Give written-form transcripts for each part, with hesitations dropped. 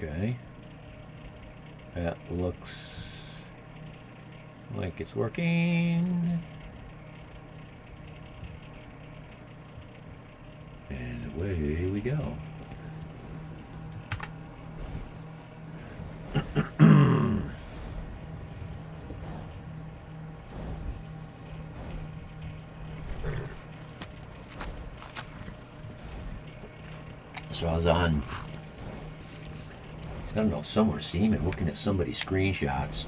Okay. That looks like it's working. And away we go. So I was on, I don't know, somewhere steaming, looking at somebody's screenshots.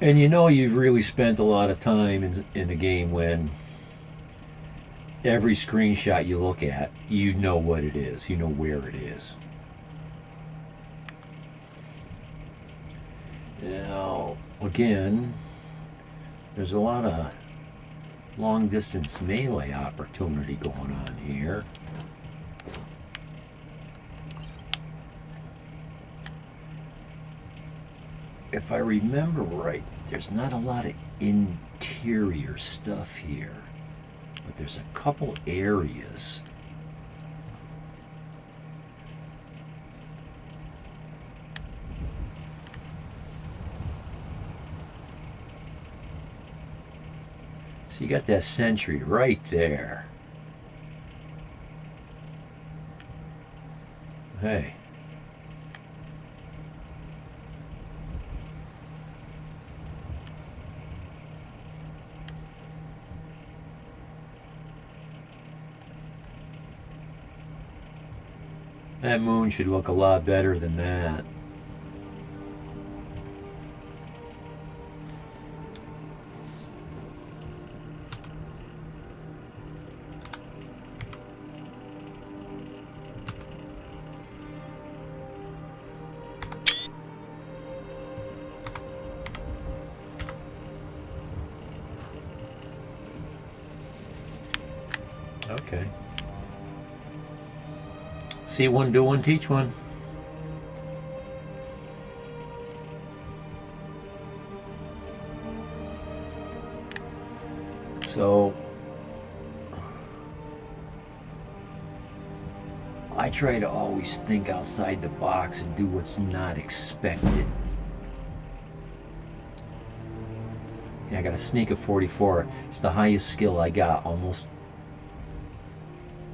And you know you've really spent a lot of time in a game when every screenshot you look at, you know what it is, you know where it is. Now, again, there's a lot of long distance melee opportunity going on here. If I remember right, there's not a lot of interior stuff here, but there's a couple areas. So you got that sentry right there. Hey. That moon should look a lot better than that. Okay. See one, do one, teach one. So I try to always think outside the box and do what's not expected. Yeah, I got a sneak of 44. It's the highest skill I got, almost,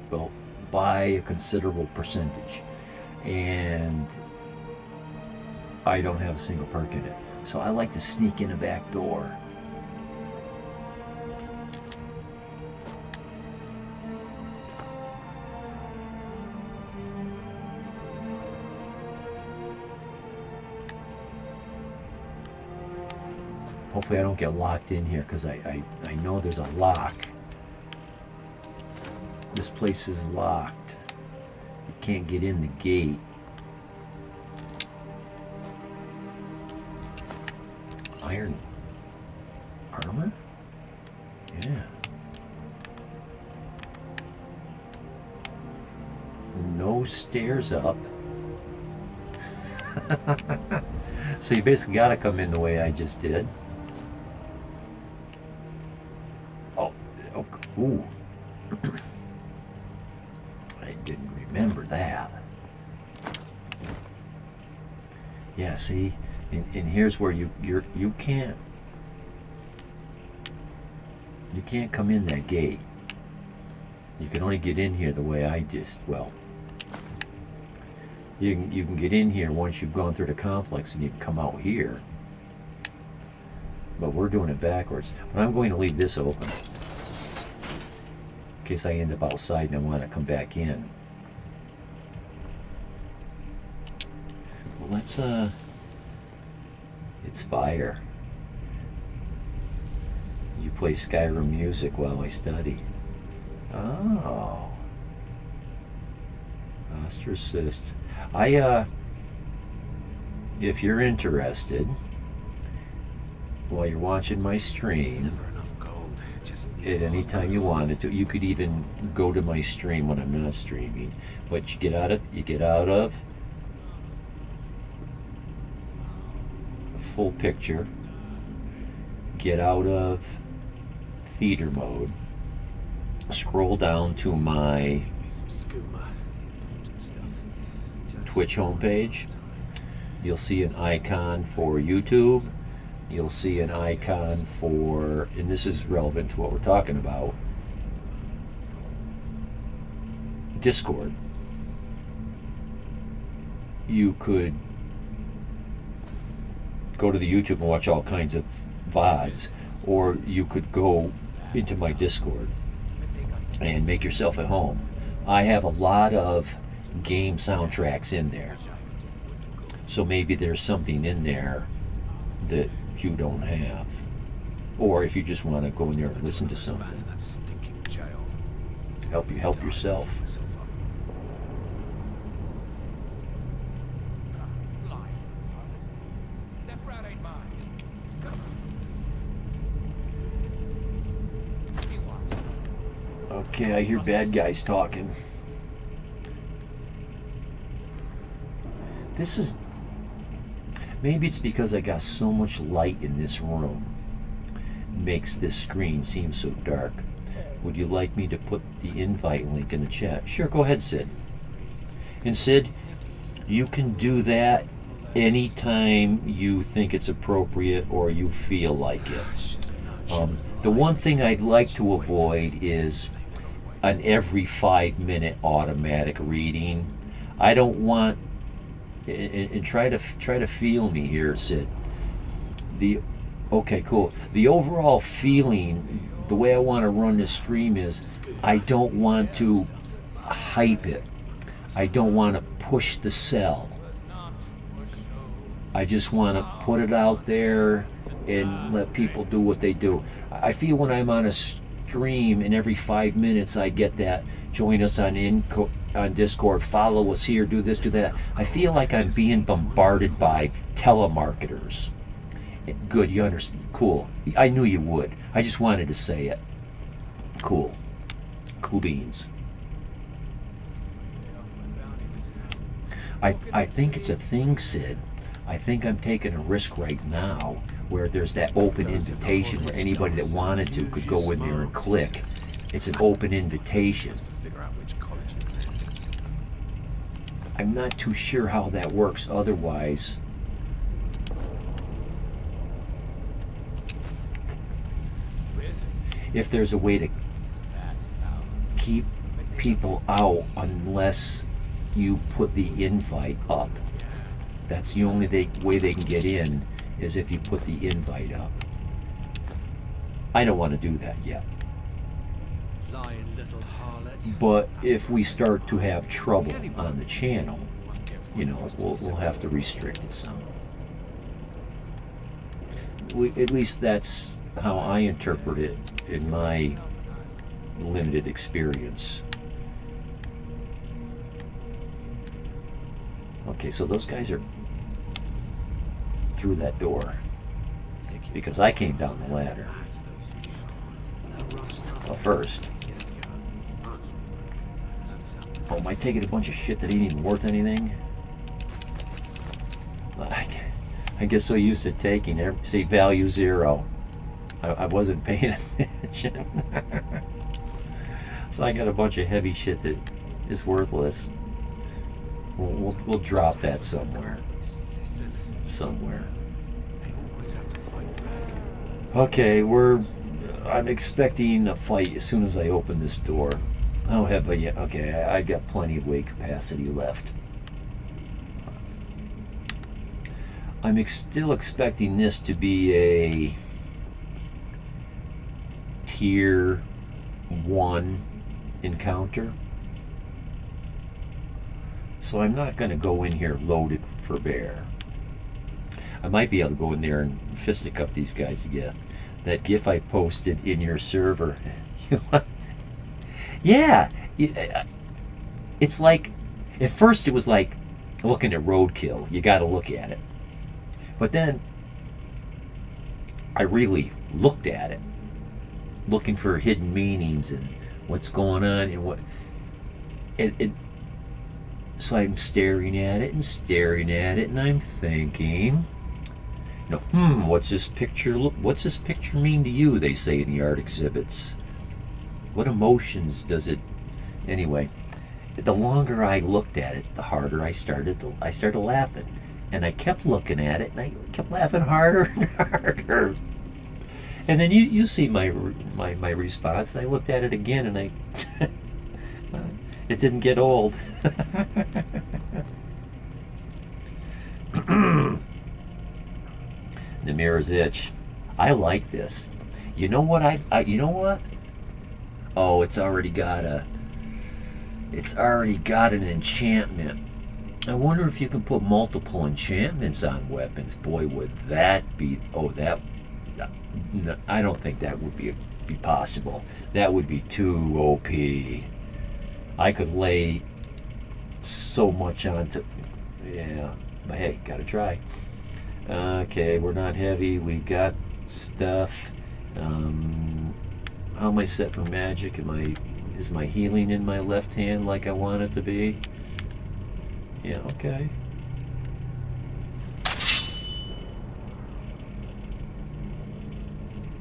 well, by a considerable percentage. And I don't have a single perk in it. So I like to sneak in a back door. Hopefully I don't get locked in here, because I know there's a lock. This place is locked. You can't get in the gate. Iron armor? Yeah. No stairs up. So you basically gotta come in the way I just did. Oh, ooh. I didn't remember that. Yeah, see, and here's where you can't come in that gate. You can only get in here the way I just, well, you can get in here once you've gone through the complex, and you can come out here. But we're doing it backwards. But I'm going to leave this open in case I end up outside and I want to come back in. Well, let's it's fire. You play Skyrim music while I study. Oh. Ostracist. If you're interested, while you're watching my stream, at any time you wanted to, you could even go to my stream when I'm not streaming. But you get out of full picture, get out of theater mode, scroll down to my Twitch homepage, you'll see an icon for YouTube. You'll see an icon for, and this is relevant to what we're talking about, Discord. You could go to the YouTube and watch all kinds of VODs, or you could go into my Discord and make yourself at home. I have a lot of game soundtracks in there, so maybe there's something in there that you don't have, or if you just want to go in there and listen to something, help yourself. Okay, I hear bad guys talking. This is, maybe it's because I got so much light in this room, makes this screen seem so dark. Would you like me to put the invite link in the chat? Sure, go ahead, Sid. And Sid, you can do that anytime you think it's appropriate or you feel like it. The one thing I'd like to avoid is an every 5-minute automatic reading. I don't want, and try to feel me here, Sid. Okay, cool. The overall feeling, the way I want to run this stream is, I don't want to hype it. I don't want to push the sell. I just want to put it out there and let people do what they do. I feel when I'm on a stream and every 5 minutes I get that, join us on Discord, follow us here, do this, do that. I feel like I'm being bombarded by telemarketers. Good, you understand. Cool. I knew you would. I just wanted to say it. Cool. Cool beans. I think it's a thing, Sid. I think I'm taking a risk right now where there's that open invitation where anybody that wanted to could go in there and click. It's an open invitation. I'm not too sure how that works otherwise. If there's a way to keep people out unless you put the invite up. That's the only way they can get in, is if you put the invite up. I don't want to do that yet. But if we start to have trouble on the channel, you know, we'll have to restrict it some. At least that's how I interpret it in my limited experience. Okay, so those guys are through that door because I came down the ladder. Well, first. Oh, am I taking a bunch of shit that ain't even worth anything? I get so used to taking say value 0. I wasn't paying attention. So I got a bunch of heavy shit that is worthless. We'll drop that somewhere. Okay, I'm expecting a fight as soon as I open this door. Oh, okay, I got plenty of weight capacity left. I'm still expecting this to be a tier 1 encounter. So I'm not going to go in here loaded for bear. I might be able to go in there and fisticuff these guys to death. That GIF I posted in your server. Yeah. It's like, at first it was like looking at roadkill. You got to look at it. But then I really looked at it, looking for hidden meanings and what's going on and what. So I'm staring at it, and I'm thinking, what's this picture mean to you? They say in the art exhibits. What emotions does it? Anyway, The longer I looked at it, the harder I started laughing. And I kept looking at it, and I kept laughing harder and harder. And then you see my response. I looked at it again, and I it didn't get old. The mirror's itch. I like this. You know what? You know what? Oh, it's already got an enchantment. I wonder if you can put multiple enchantments on weapons. Boy, would that be... Oh, that... No, I don't think that would be possible. That would be too OP. I could lay so much onto... Yeah, but hey, gotta try. Okay, we're not heavy. We got stuff. How am I set for magic? Is my healing in my left hand like I want it to be? Yeah, okay.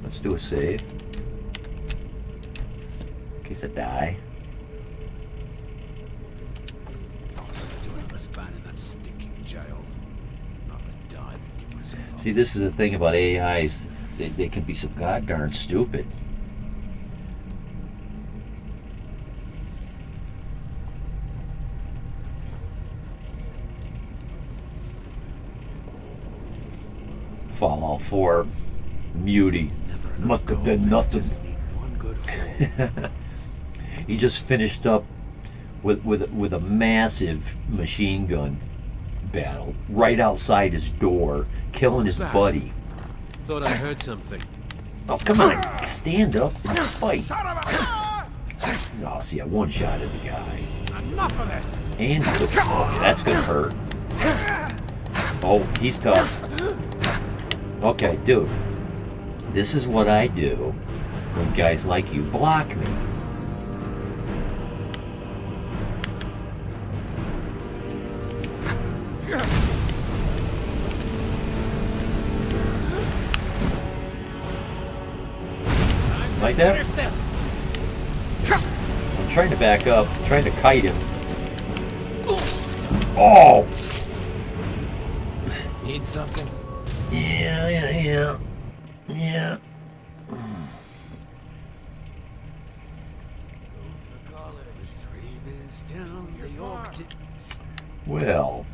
Let's do a save. In case I die. See, this is the thing about AIs. They can be so goddamn stupid. Fallout 4, Muty. Must have been nothing. He just finished up with a massive machine gun battle right outside his door, killing his buddy. Thought I heard something. Oh, come on, stand up and fight. Oh, see, I one-shotted the guy. Enough of this. And oh, that's gonna hurt. Oh, he's tough. Okay, dude. This is what I do when guys like you block me. Like that? I'm trying to back up, trying to kite him. Oh! Need something? Yeah. Well.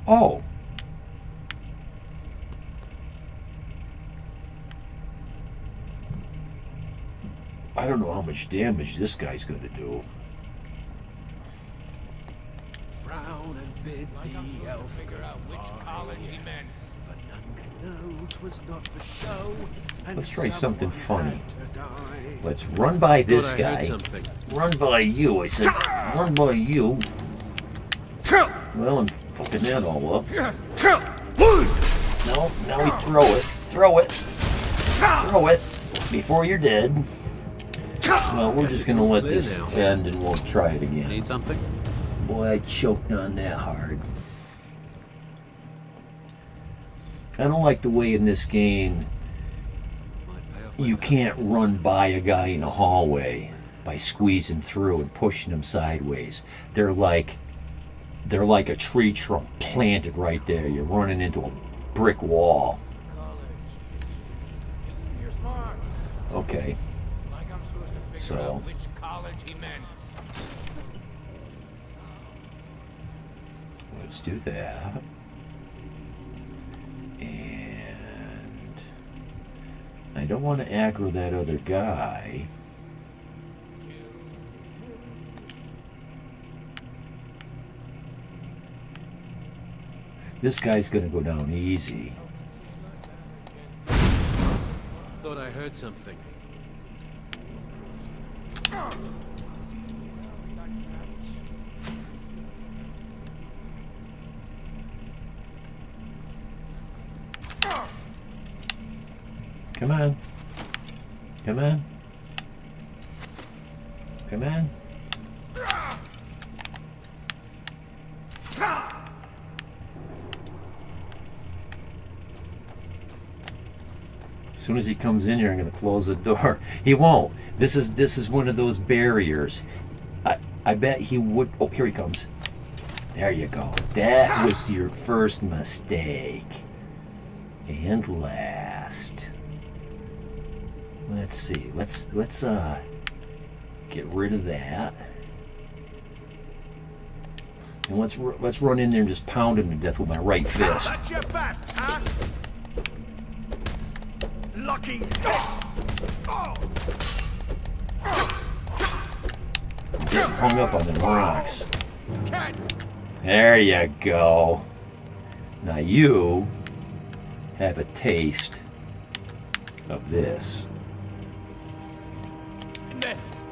Oh. I don't know how much damage this guy's going to do. Frown and bid the elf Figure out which college he meant. but none can know 'twas not for show. Let's try something funny. Let's run by this Thought I heard guy. something. Run by you. I said, run by you. Well, I'm fucking that all up. No, now we throw it. Throw it. Throw it. Before you're dead. Well, we're just going to let this end and we'll try it again. Need something? Boy, I choked on that hard. I don't like the way in this game you can't run by a guy in a hallway by squeezing through and pushing him sideways. They're like a tree trunk planted right there. You're running into a brick wall. You're smart. Okay, Like I'm supposed to figure So- out which college he meant. let's do that. And I don't want to aggro that other guy. This guy's gonna go down easy. Thought I heard something. Come on. Come on. Come on. As soon as he comes in here, I'm going to close the door. He won't. This is one of those barriers. I bet he would. Oh, here he comes. There you go. That was your first mistake. And last. Let's see. Let's get rid of that. And let's run in there and just pound him to death with my right fist. That's your best, huh? Lucky hit! Oh. Get hung up on the rocks. Ken! There you go. Now you have a taste of this. Miss!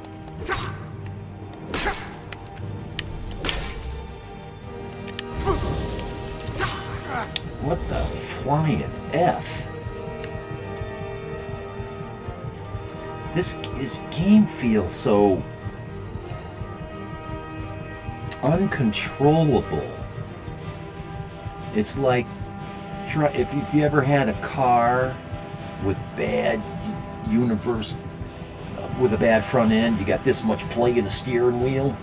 What the flying F? This game feels so uncontrollable. It's like if you ever had a car with bad with a bad front end, you got this much play in the steering wheel.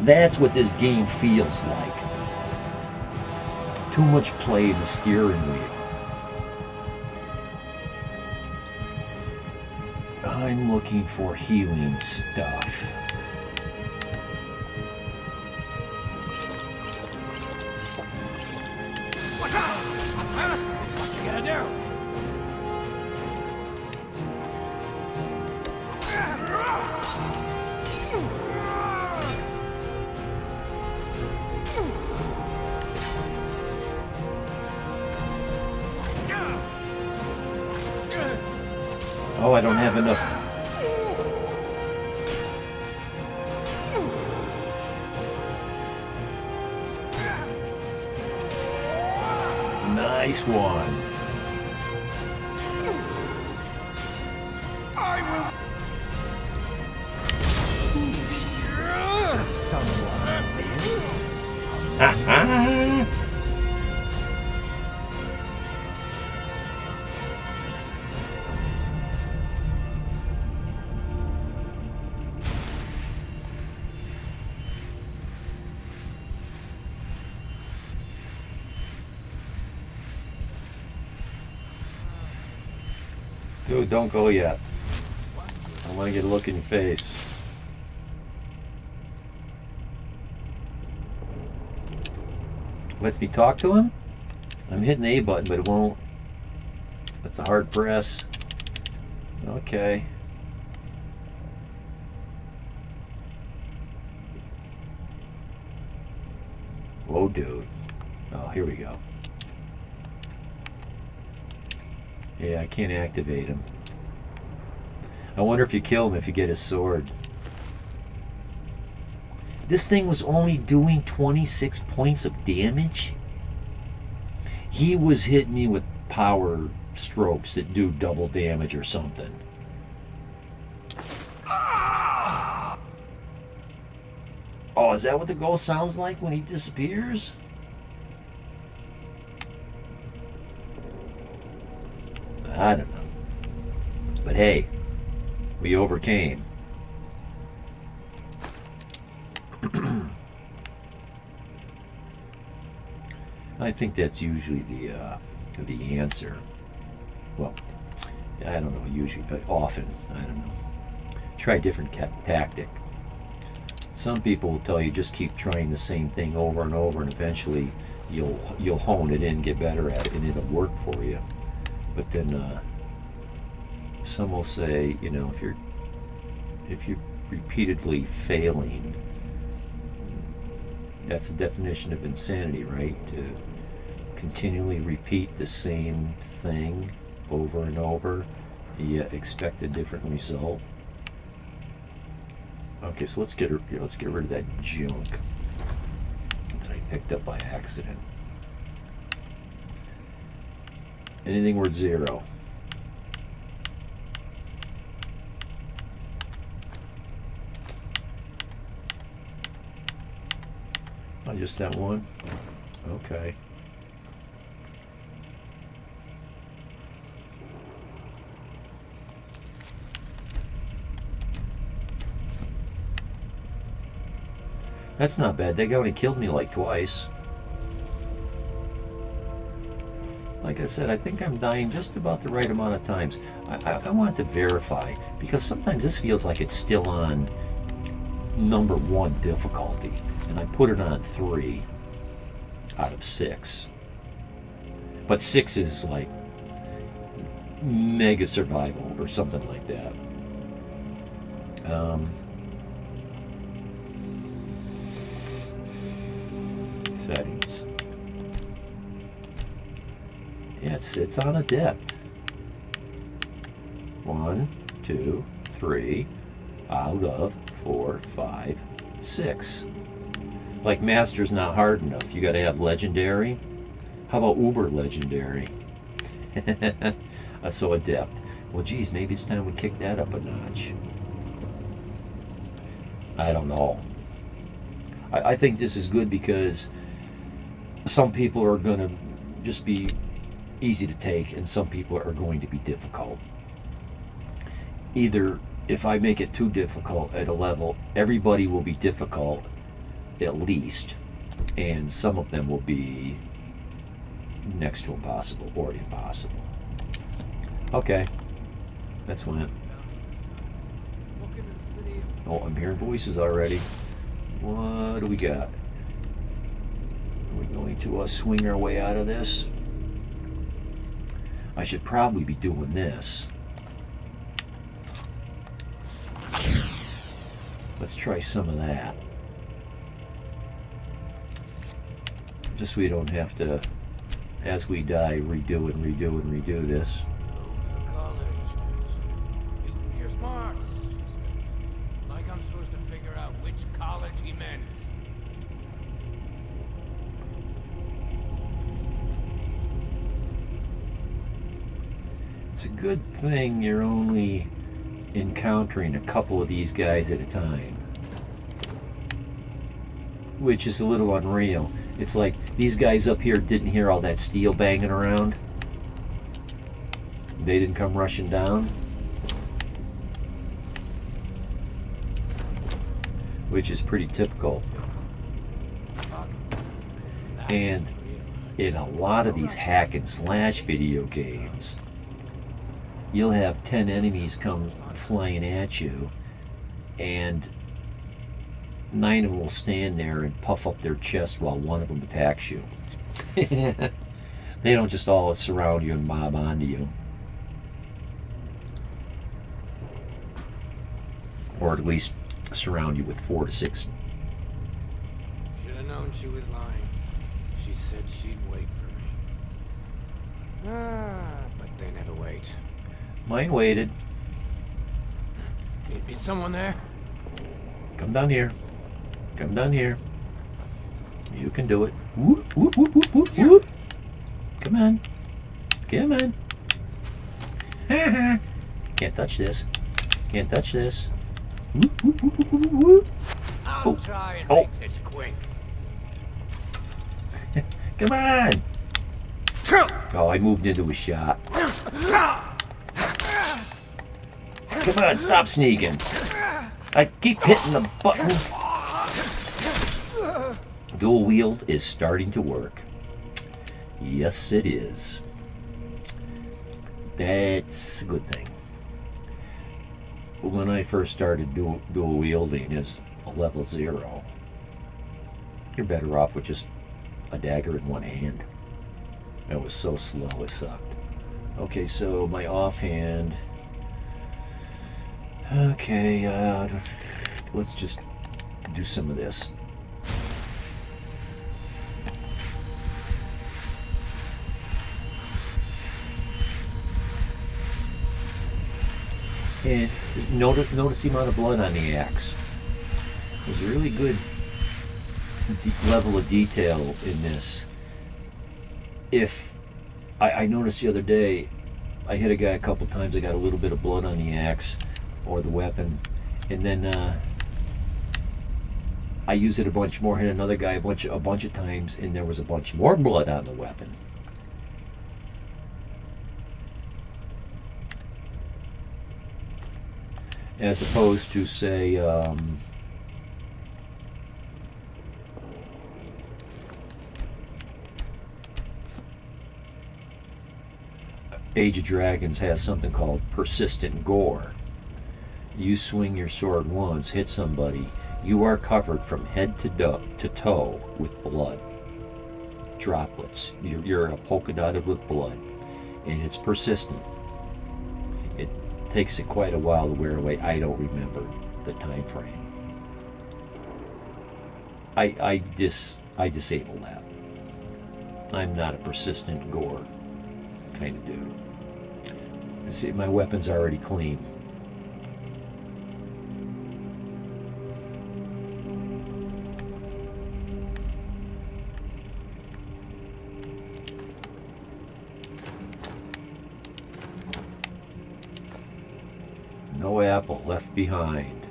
That's what this game feels like. Too much play in the steering wheel. I'm looking for healing stuff. What you gonna do? Oh, I don't have enough. Nice one. I will. Ha ha! Dude, don't go yet. I want to get a look in your face. Lets me talk to him? I'm hitting the A button, but it won't. That's a hard press. Okay. Whoa, dude. Oh, here we go. Yeah, I can't activate him. I wonder if you kill him if you get his sword. This thing was only doing 26 points of damage. He was hitting me with power strokes that do double damage or something. Oh, is that what the ghost sounds like when he disappears? I don't know. But hey, we overcame. I think that's usually the answer. Well, I don't know, usually, but often, I don't know. Try a different tactic. Some people will tell you just keep trying the same thing over and over, and eventually you'll hone it in, get better at it, and it'll work for you. But then some will say, you know, if you're repeatedly failing, that's the definition of insanity, right? To continually repeat the same thing over and over, yet expect a different result. Okay, so let's get rid of that junk that I picked up by accident. Anything worth 0. Oh, just that one? Okay. That's not bad. They only killed me like twice. Like I said, I think I'm dying just about the right amount of times. I want to verify, because sometimes this feels like it's still on number 1 difficulty, and I put it on 3 out of 6. But 6 is like mega survival or something like that. Settings. Yeah, it's on adept. 1, 2, 3 out of 4, 5, 6. Like master's not hard enough. You got to have legendary. How about uber legendary? So adept. Well, geez, maybe it's time we kick that up a notch. I don't know. I think this is good because some people are going to just be easy to take, and some people are going to be difficult. Either if I make it too difficult at a level, everybody will be difficult at least, and some of them will be next to impossible or impossible. Okay, that's one. Oh, I'm hearing voices already. What do we got? Are we going to swing our way out of this? I should probably be doing this. Let's try some of that. Just so we don't have to, as we die, redo and redo and redo this. College. Use your smarts. Like I'm supposed to figure out which college he meant. It's a good thing you're only encountering a couple of these guys at a time, which is a little unreal. It's like these guys up here didn't hear all that steel banging around. They didn't come rushing down, which is pretty typical. And in a lot of these hack and slash video games, you'll have 10 enemies come flying at you, and 9 of them will stand there and puff up their chest while one of them attacks you. They don't just all surround you and mob onto you. Or at least surround you with 4 to 6. Should have known she was lying. She said she'd wait for me. But they never wait. Mine waited. Is someone there? Come down here. Come down here. You can do it. Whoop, whoop, whoop, whoop, whoop, whoop. Come on. Come on. Can't touch this. Can't touch this. Whoop, whoop, whoop, whoop, whoop, whoop. I'll try and Oh. make this quick. Come on. Oh, I moved into a shot. Come on, stop sneaking. I keep hitting the button. Dual wield is starting to work. Yes, it is. That's a good thing. When I first started dual wielding as a level 0, you're better off with just a dagger in one hand. That was so slow, it sucked. Okay, so my offhand. Okay, let's just do some of this. And notice the amount of blood on the axe. There's a really good level of detail in this. If I noticed the other day, I hit a guy a couple times, I got a little bit of blood on the axe or the weapon, and then I used it a bunch more, hit another guy a bunch of times, and there was a bunch more blood on the weapon. As opposed to, say, Age of Dragons has something called persistent gore. You swing your sword once, hit somebody, you are covered from head to toe with blood. Droplets. You're polka dotted with blood. And it's persistent. It takes it quite a while to wear away. I don't remember the time frame. I disable that. I'm not a persistent gore kind of dude. See, my weapon's already clean. No apple left behind.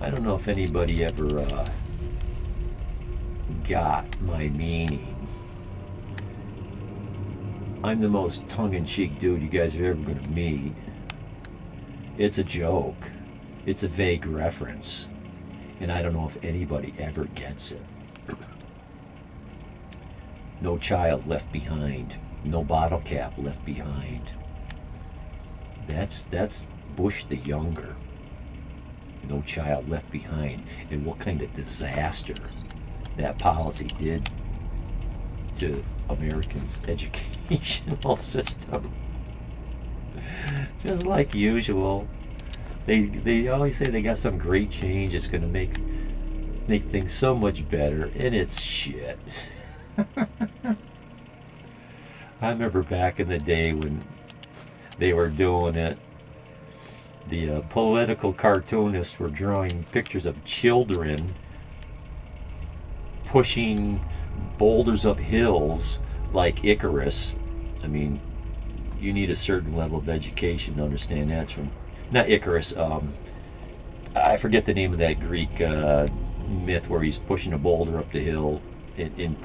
I don't know if anybody ever got my meaning. I'm the most tongue-in-cheek dude you guys are ever going to meet. It's a joke. It's a vague reference. And I don't know if anybody ever gets it. No child left behind. No bottle cap left behind. That's Bush the Younger. No child left behind. And what kind of disaster that policy did to Americans' educational system. Just like usual. They always say they got some great change. It's going to make things so much better, and it's shit. I remember back in the day when they were doing it, the political cartoonists were drawing pictures of children pushing boulders up hills like Icarus. I mean, you need a certain level of education to understand that's from, not Icarus, I forget the name of that Greek myth where he's pushing a boulder up the hill in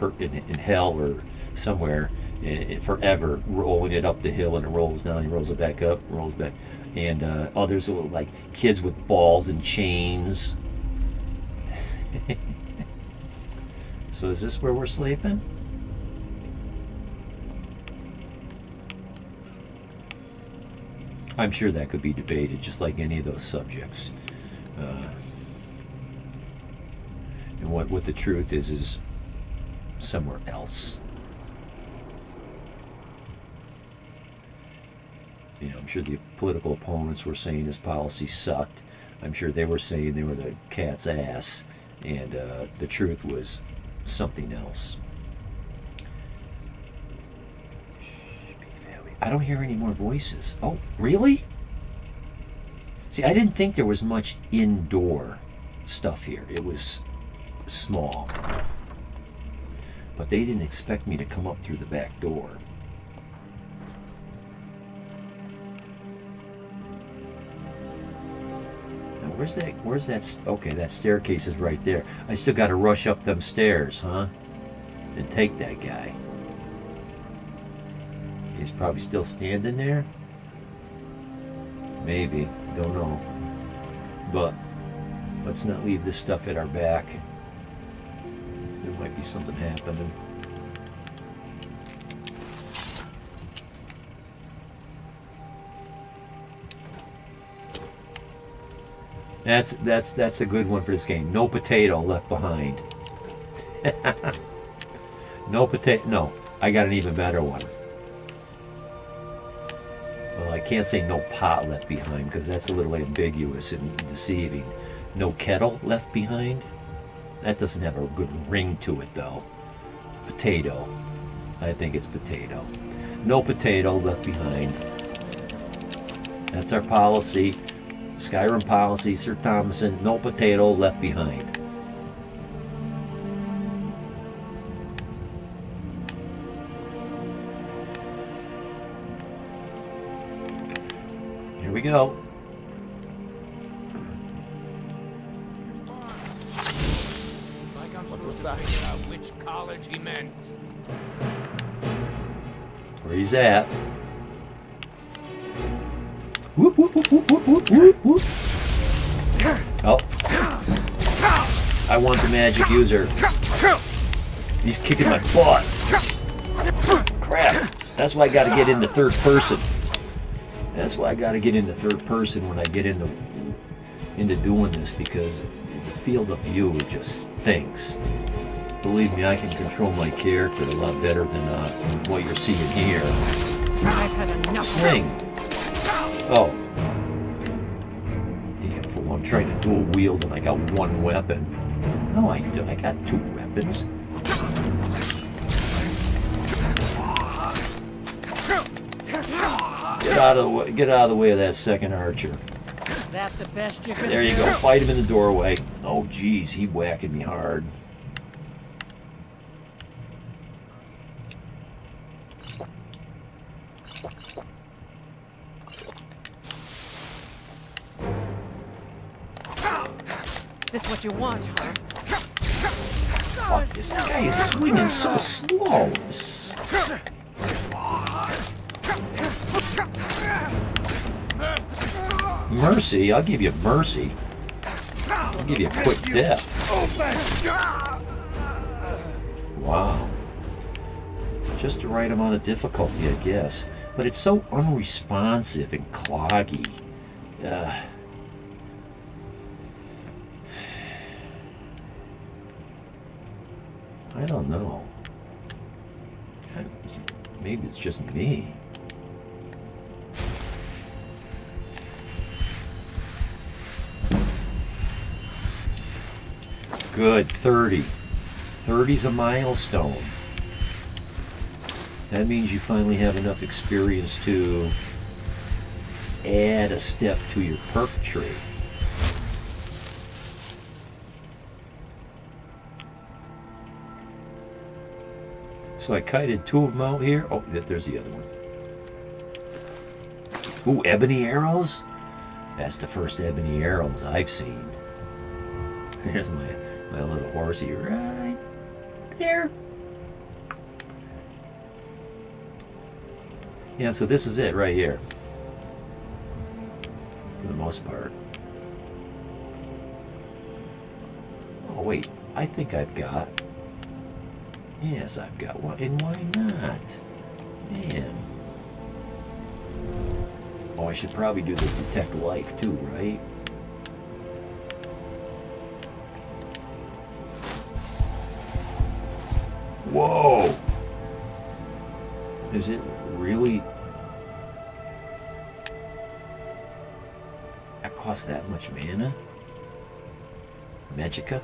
hell or somewhere forever, rolling it up the hill, and it rolls down, he rolls it back up, rolls back, and others will, like kids with balls and chains. So is this where we're sleeping? I'm sure that could be debated, just like any of those subjects. And what the truth is somewhere else. You know, I'm sure the political opponents were saying his policy sucked. I'm sure they were saying they were the cat's ass, and the truth was something else. I don't hear any more voices. Oh, really? See, I didn't think there was much indoor stuff here. It was small. But they didn't expect me to come up through the back door. Now, where's that? Okay, that staircase is right there. I still got to rush up them stairs, huh? And take that guy. He's probably still standing there. Maybe. Don't know. But let's not leave this stuff at our back. There might be something happening. That's a good one for this game. No potato left behind. No potato. No, I got an even better one. Well, I can't say no pot left behind because that's a little ambiguous and deceiving. No kettle left behind? That doesn't have a good ring to it, though. Potato. I think it's potato. No potato left behind. That's our policy. Skyrim policy, sirtomasin, no potato left behind. Here we go. What was that? Figure out which college he meant. Where he's at. Whoop, whoop, whoop, whoop, whoop, whoop, whoop, whoop. Oh. I want the magic user. He's kicking my butt. That's why I got to get into third person. That's why I got to get into third person when I get into doing this, because the field of view just stinks. Believe me, I can control my character a lot better than what you're seeing here. I've had enough. Swing. Oh. Damn fool, I'm trying to dual wield and I got one weapon. No, I got two weapons. Get out of the way of that second archer. That's the best you can There you do. go. Fight him in the doorway. Oh, geez, he whacking me hard. This what you want, huh? Fuck, this guy is swinging so slow. Mercy, I'll give you mercy. I'll give you a quick death. Wow. Just the right amount of difficulty, I guess. But it's so unresponsive and cloggy. I don't know. Maybe it's just me. Good, 30. 30's a milestone. That means you finally have enough experience to add a step to your perk tree. So I kited two of them out here. Oh, there's the other one. Ooh, ebony arrows? That's the first ebony arrows I've seen. Here's my little horsey right there. Yeah, so this is it right here. For the most part. Oh, wait. I think I've got... Yes, I've got one. And why not? Man. Oh, I should probably do the detect life too, right? Whoa! Is it really... That costs that much mana? Magica?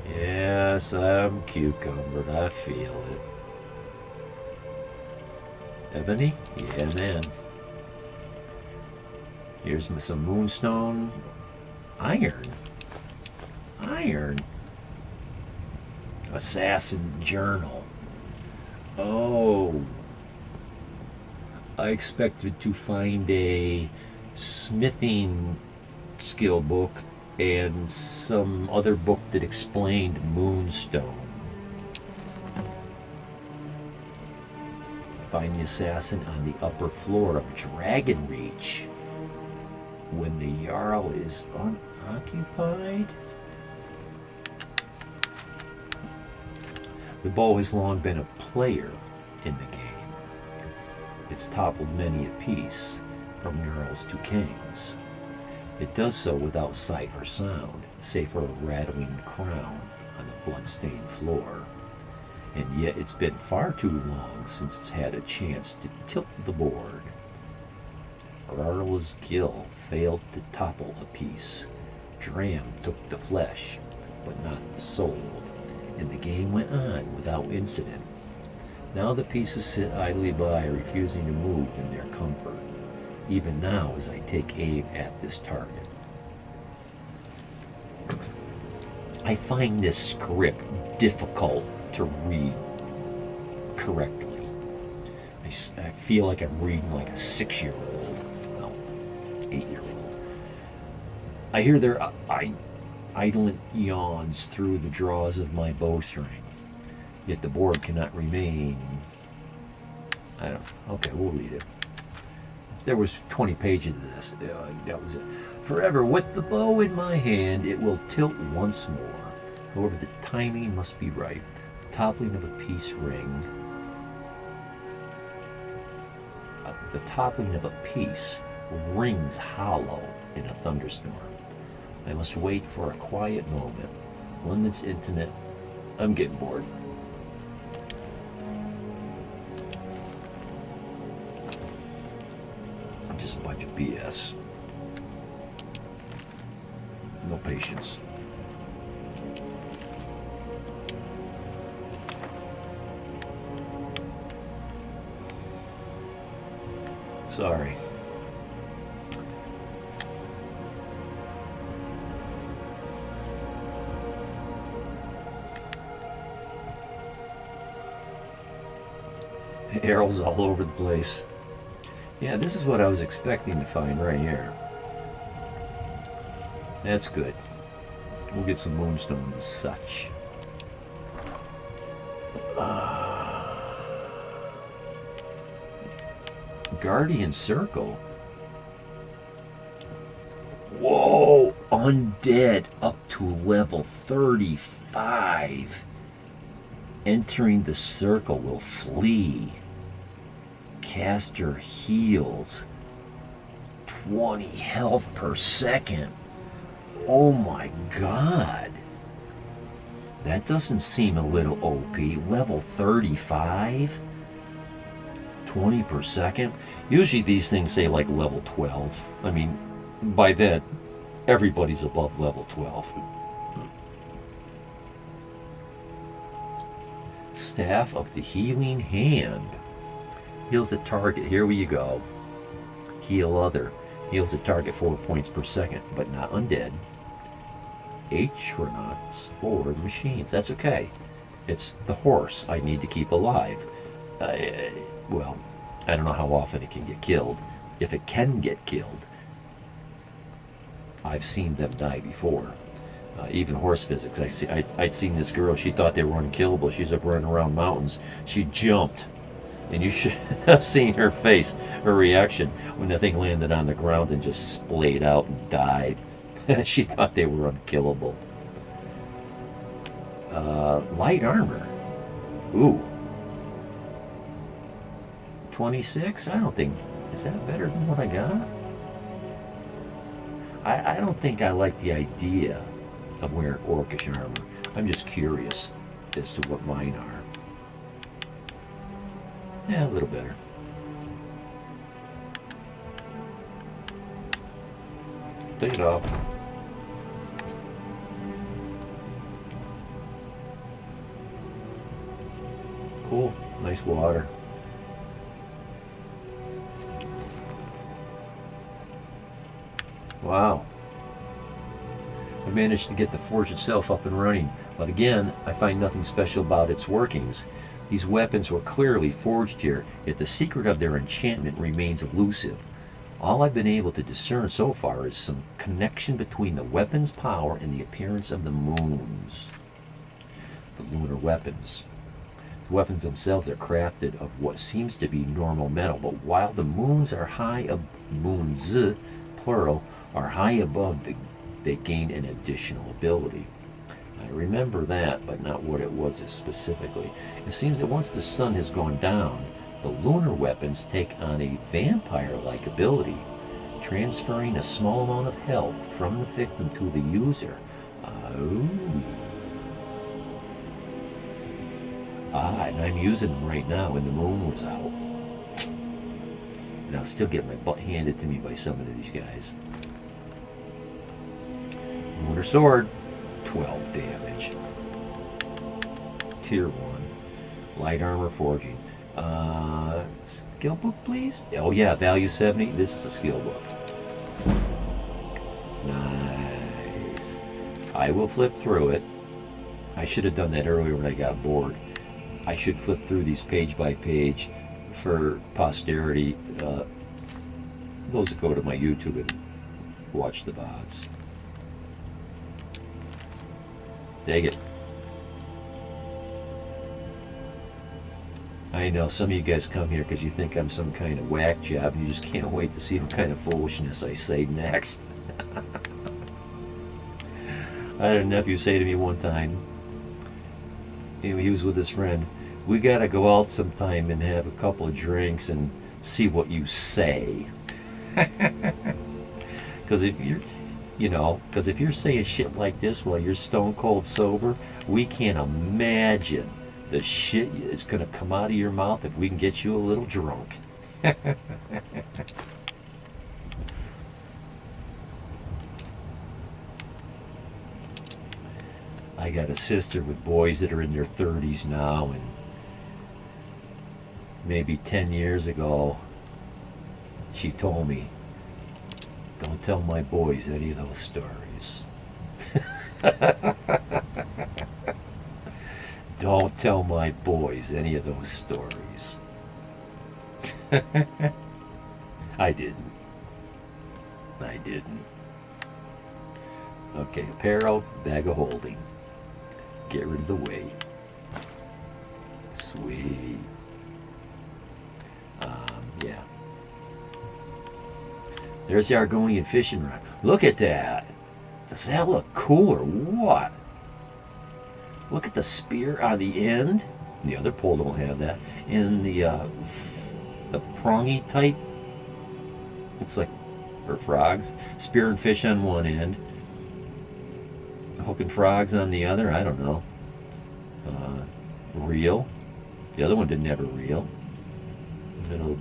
Yes, I'm cucumbered. I feel it. Ebony? Yeah, man. Here's some moonstone. Iron. Iron. Assassin journal. Oh. I expected to find a smithing skill book and some other book that explained moonstone. Find the assassin on the upper floor of Dragonreach when the Jarl is unoccupied. The bow has long been a player in the game. It's toppled many a piece, from Jarls to kings. It does so without sight or sound, save for a rattling crown on the blood-stained floor. And yet it's been far too long since it's had a chance to tilt the board. Rarla's gill failed to topple a piece. Dram took the flesh, but not the soul, and the game went on without incident. Now the pieces sit idly by, refusing to move in their comfort, even now as I take aim at this target. I find this script difficult to read correctly. I feel like I'm reading like a 6-year-old, well, 8-year-old. I hear their idle yawns through the draws of my bowstring, yet the board cannot remain. I don't know. Okay, we'll read it. If there was 20 pages of this, that was it. Forever with the bow in my hand, it will tilt once more. However, the timing must be right. The toppling of a peace ring. The toppling of a piece rings hollow in a thunderstorm. I must wait for a quiet moment, one that's intimate. I'm getting bored. Just a bunch of BS. No patience. Sorry. Arrows all over the place. Yeah, this is what I was expecting to find right here. That's good. We'll get some moonstone and such. Guardian Circle. Whoa! Undead up to level 35. Entering the circle will flee. Caster heals 20 health per second. Oh my god. That doesn't seem a little OP. Level 35? 20 per second? Usually these things say like level 12. I mean, by then, everybody's above level 12. Staff of the Healing Hand. Heals the target. Here we go. Heal other. Heals the target 4 points per second, but not undead. Atronauts or machines. That's okay. It's the horse I need to keep alive. Well, I don't know how often it can get killed. If it can get killed, I've seen them die before. Even horse physics. I'd seen this girl. She thought they were unkillable. She's up running around mountains. She jumped. And you should have seen her face, her reaction, when the thing landed on the ground and just splayed out and died. She thought they were unkillable. Light armor. Ooh. 26? I don't think... Is that better than what I got? I don't think I like the idea of wearing orcish armor. I'm just curious as to what mine are. Yeah, a little better. Take it off. Cool. Nice water. Wow. I managed to get the forge itself up and running, but again, I find nothing special about its workings. These weapons were clearly forged here, yet the secret of their enchantment remains elusive. All I've been able to discern so far is some connection between the weapon's power and the appearance of the moons. The lunar weapons. The weapons themselves are crafted of what seems to be normal metal, but while the moons are moons, plural, are high above, they gain an additional ability. I remember that, but not what it was specifically. It seems that once the sun has gone down, the lunar weapons take on a vampire-like ability, transferring a small amount of health from the victim to the user. And I'm using them right now when the moon was out. And I'll still get my butt handed to me by some of these guys. Lunar sword. 12 damage. Tier 1. Light armor forging. Skill book, please? Oh yeah, value 70. This is a skill book. Nice. I will flip through it. I should have done that earlier when I got bored. I should flip through these page by page for posterity. Those that go to my YouTube and watch the VODs. Take it. I know some of you guys come here because you think I'm some kind of whack job and you just can't wait to see what kind of foolishness I say next. I had a nephew say to me one time, he was with his friend, we gotta go out sometime and have a couple of drinks and see what you say. Because if you're saying shit like this while you're stone cold sober, we can't imagine the shit that's gonna come out of your mouth if we can get you a little drunk. I got a sister with boys that are in their 30s now, and maybe 10 years ago, she told me, don't tell my boys any of those stories. Don't tell my boys any of those stories. I didn't. Okay, apparel, bag of holding. Get rid of the weight. Sweet. Yeah. There's the Argonian fishing rod. Look at that. Does that look cool or what? Look at the spear on the end. The other pole don't have that. And the prongy type. Looks like, or frogs. Spear and fish on one end. Hooking frogs on the other. I don't know. Reel. The other one didn't have a reel. Little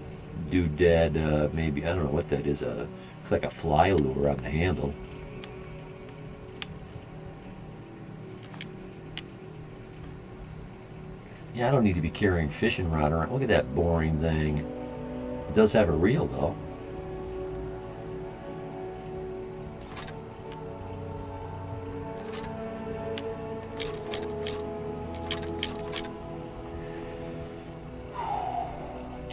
doodad, maybe, I don't know what that is. Looks like a fly lure on the handle. Yeah, I don't need to be carrying fishing rod around. Look at that boring thing. It does have a reel though.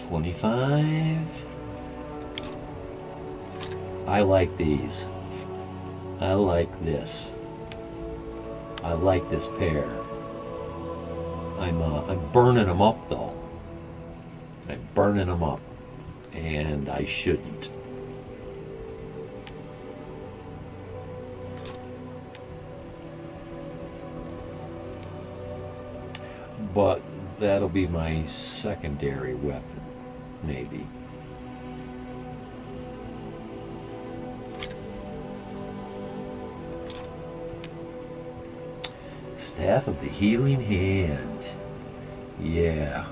$25. I like these. I like this. I like this pair. I'm burning them up though. I'm burning them up, and I shouldn't. But that'll be my secondary weapon, maybe. Staff of the Healing Hand. Yeah.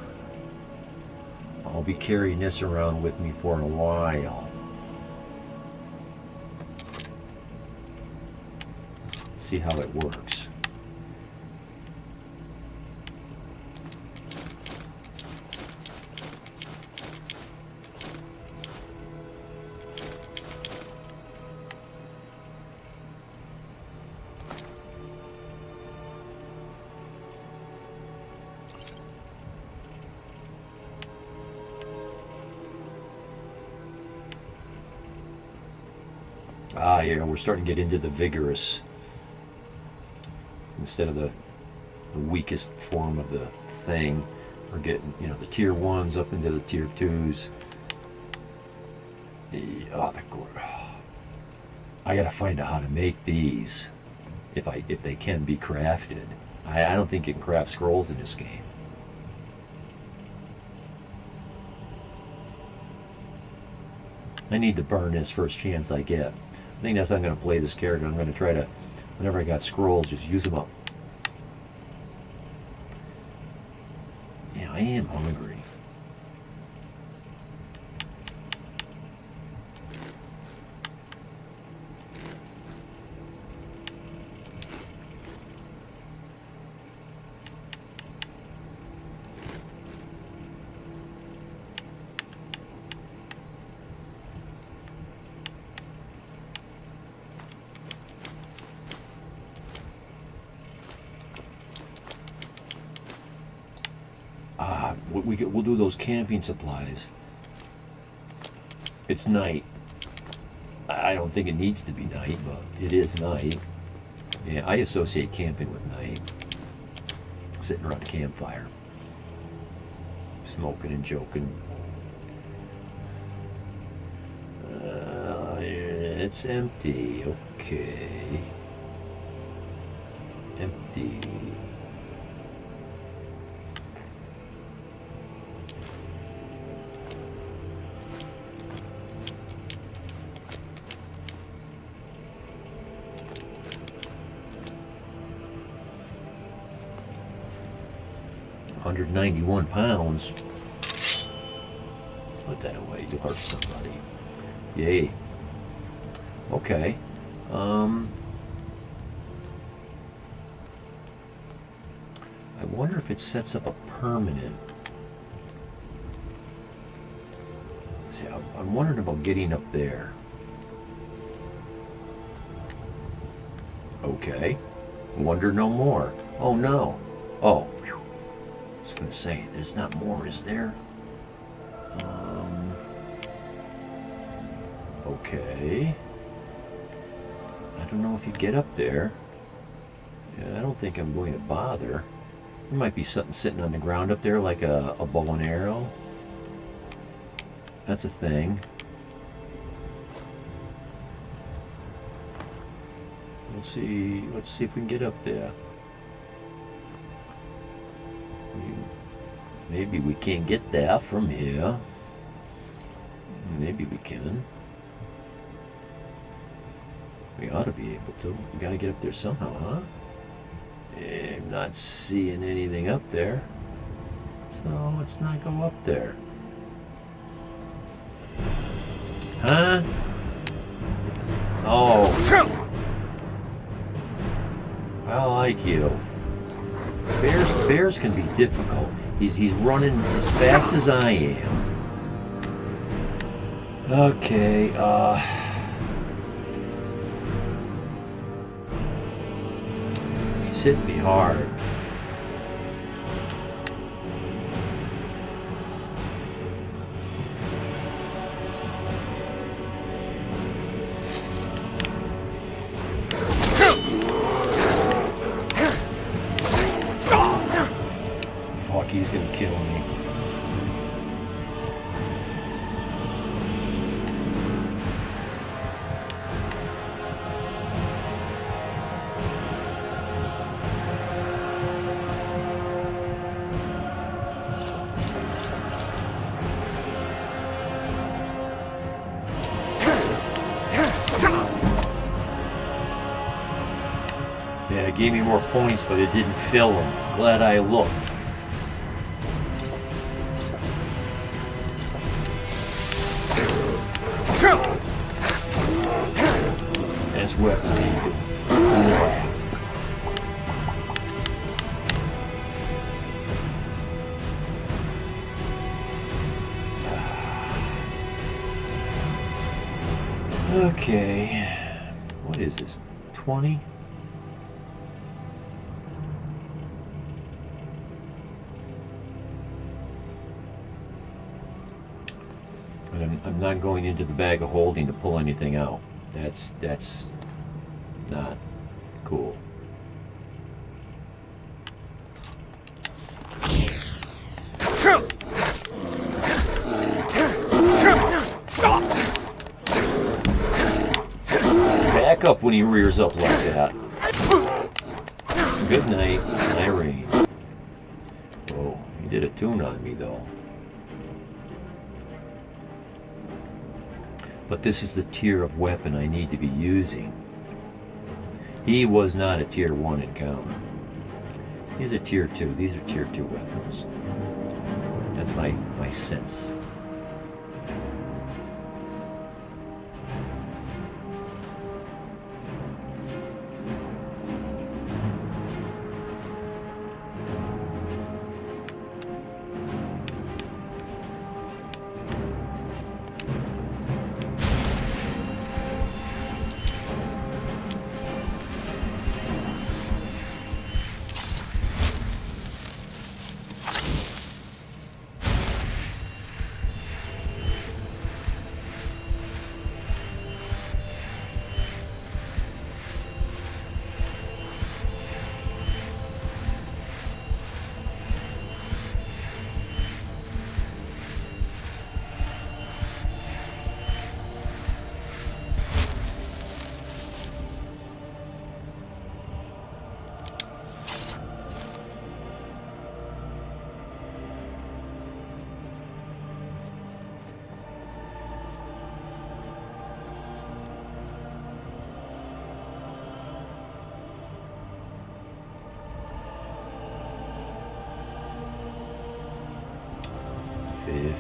I'll be carrying this around with me for a while. See how it works. Yeah, we're starting to get into the vigorous instead of the weakest form of the thing. We're getting, the tier 1s up into the tier 2s. I gotta find out how to make these if they can be crafted. I don't think you can craft scrolls in this game. I need to burn this first chance I get. I think that's how I'm going to play this character. I'm going to try to, whenever I got scrolls, just use them up. Yeah, I am hungry. We'll do those camping supplies. It's night. I don't think it needs to be night, but it is night. Yeah, I associate camping with night. Sitting around a campfire. Smoking and joking. It's empty. Okay. 50. £191. Put that away. You hurt somebody. Yay. Okay. I wonder if it sets up a permanent. See, I'm wondering about getting up there. Okay. Wonder no more. Oh no. Oh. I was gonna say, there's not more, is there? Okay. I don't know if you get up there. Yeah, I don't think I'm going to bother. There might be something sitting on the ground up there, like a bow and arrow. That's a thing. Let's see if we can get up there. Maybe we can't get there from here. Maybe we can. We ought to be able to. We gotta get up there somehow, huh? I'm not seeing anything up there. So let's not go up there. Huh? Oh. I like you. Bears can be difficult. He's running as fast as I am. Okay, he's hitting me hard. Fuck, he's gonna kill me. Yeah, it gave me more points, but it didn't fill them. Glad I looked. That's weapon people. Okay. What is this? 20? I'm not going into the bag of holding to pull anything out. That's not cool. Back up when he rears up like that. Good night, Irene. Oh, he did a tune on me though. But this is the tier of weapon I need to be using. He was not a tier 1 encounter. He's a tier 2. These are tier 2 weapons. That's my sense.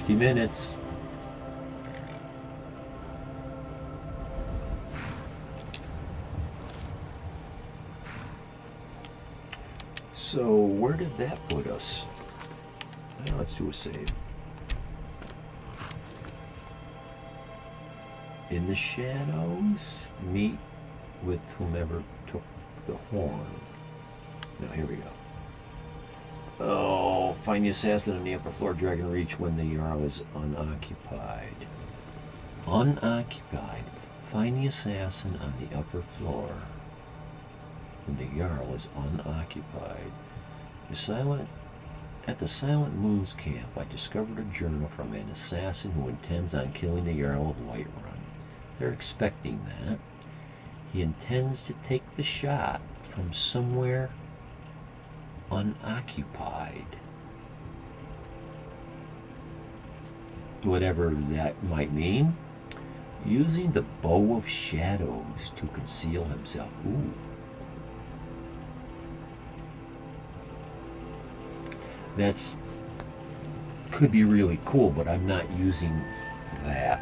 50 minutes. So where did that put us? Now let's do a save. In the shadows, meet with whomever took the horn. Now here we go. Oh, find the assassin on the upper floor, Dragon Reach, when the Jarl is unoccupied. Unoccupied. Find the assassin on the upper floor when the Jarl is unoccupied. At the Silent Moon's camp, I discovered a journal from an assassin who intends on killing the Jarl of Whiterun. They're expecting that. He intends to take the shot from somewhere unoccupied. Whatever that might mean. Using the bow of shadows to conceal himself. Ooh. That's could be really cool, but I'm not using that.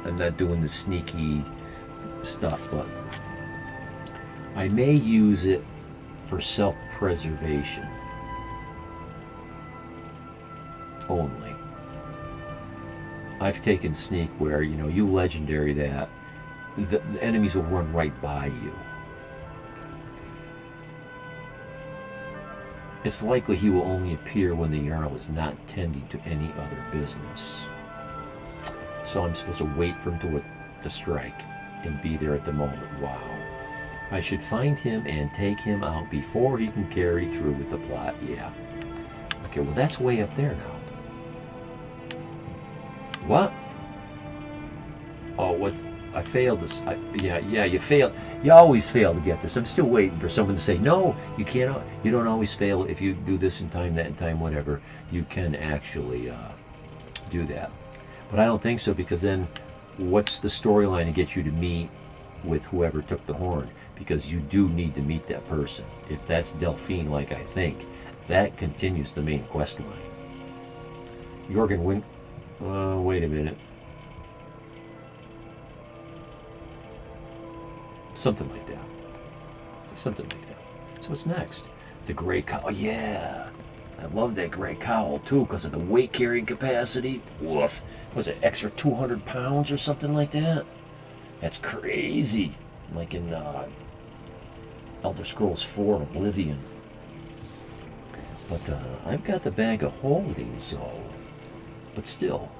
I'm not doing the sneaky stuff, but I may use it for self-preservation only. I've taken sneak where, you know, you legendary that the enemies will run right by you. It's likely he will only appear when the Jarl is not tending to any other business. So I'm supposed to wait for him to strike and be there at the moment. Wow. I should find him and take him out before he can carry through with the plot. Yeah. Okay, well that's way up there now. What? Oh, what? I failed this. Yeah, you fail. You always fail to get this. I'm still waiting for someone to say, no, you can't. You don't always fail if you do this in time, that in time, whatever. You can actually do that. But I don't think so, because then what's the storyline to get you to meet with whoever took the horn? Because you do need to meet that person. If that's Delphine, like I think, that continues the main quest line. Jorgen, wait a minute. Something like that. Something like that. So what's next? The gray cowl. Oh, yeah. I love that gray cowl too, because of the weight carrying capacity. Woof. Was it extra 200 pounds or something like that? That's crazy. Like in Elder Scrolls 4 Oblivion. But I've got the bag of holding, so. But still.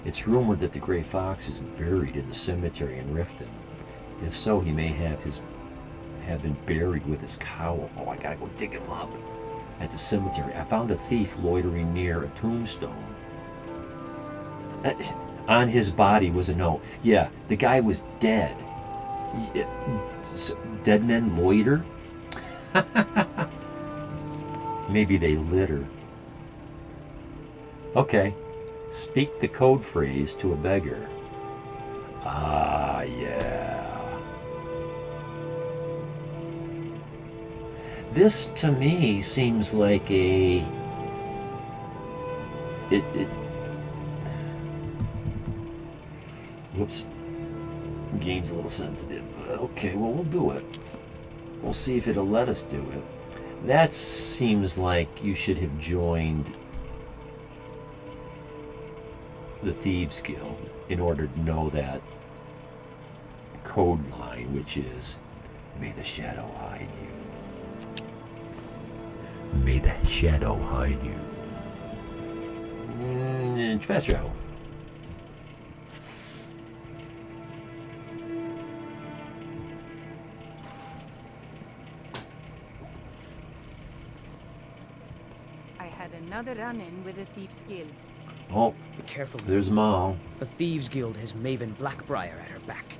It's rumored that the Grey Fox is buried in the cemetery in Riften. If so, he may have been buried with his cowl. Oh, I gotta go dig him up. At the cemetery, I found a thief loitering near a tombstone. On his body was a note. Yeah, the guy was dead. Dead men loiter? Maybe they litter. Okay. Speak the code phrase to a beggar. Ah, yeah. This to me seems like it whoops, gains a little sensitive. Okay, well, we'll do it. We'll see if it'll let us do it. That seems like you should have joined the Thieves Guild in order to know that code line, which is, may the shadow hide you. May the shadow hide you. Fast travel. I had another run-in with the Thieves Guild. Oh, Be careful. there's Mal. The Thieves Guild has Maven Blackbriar at her back.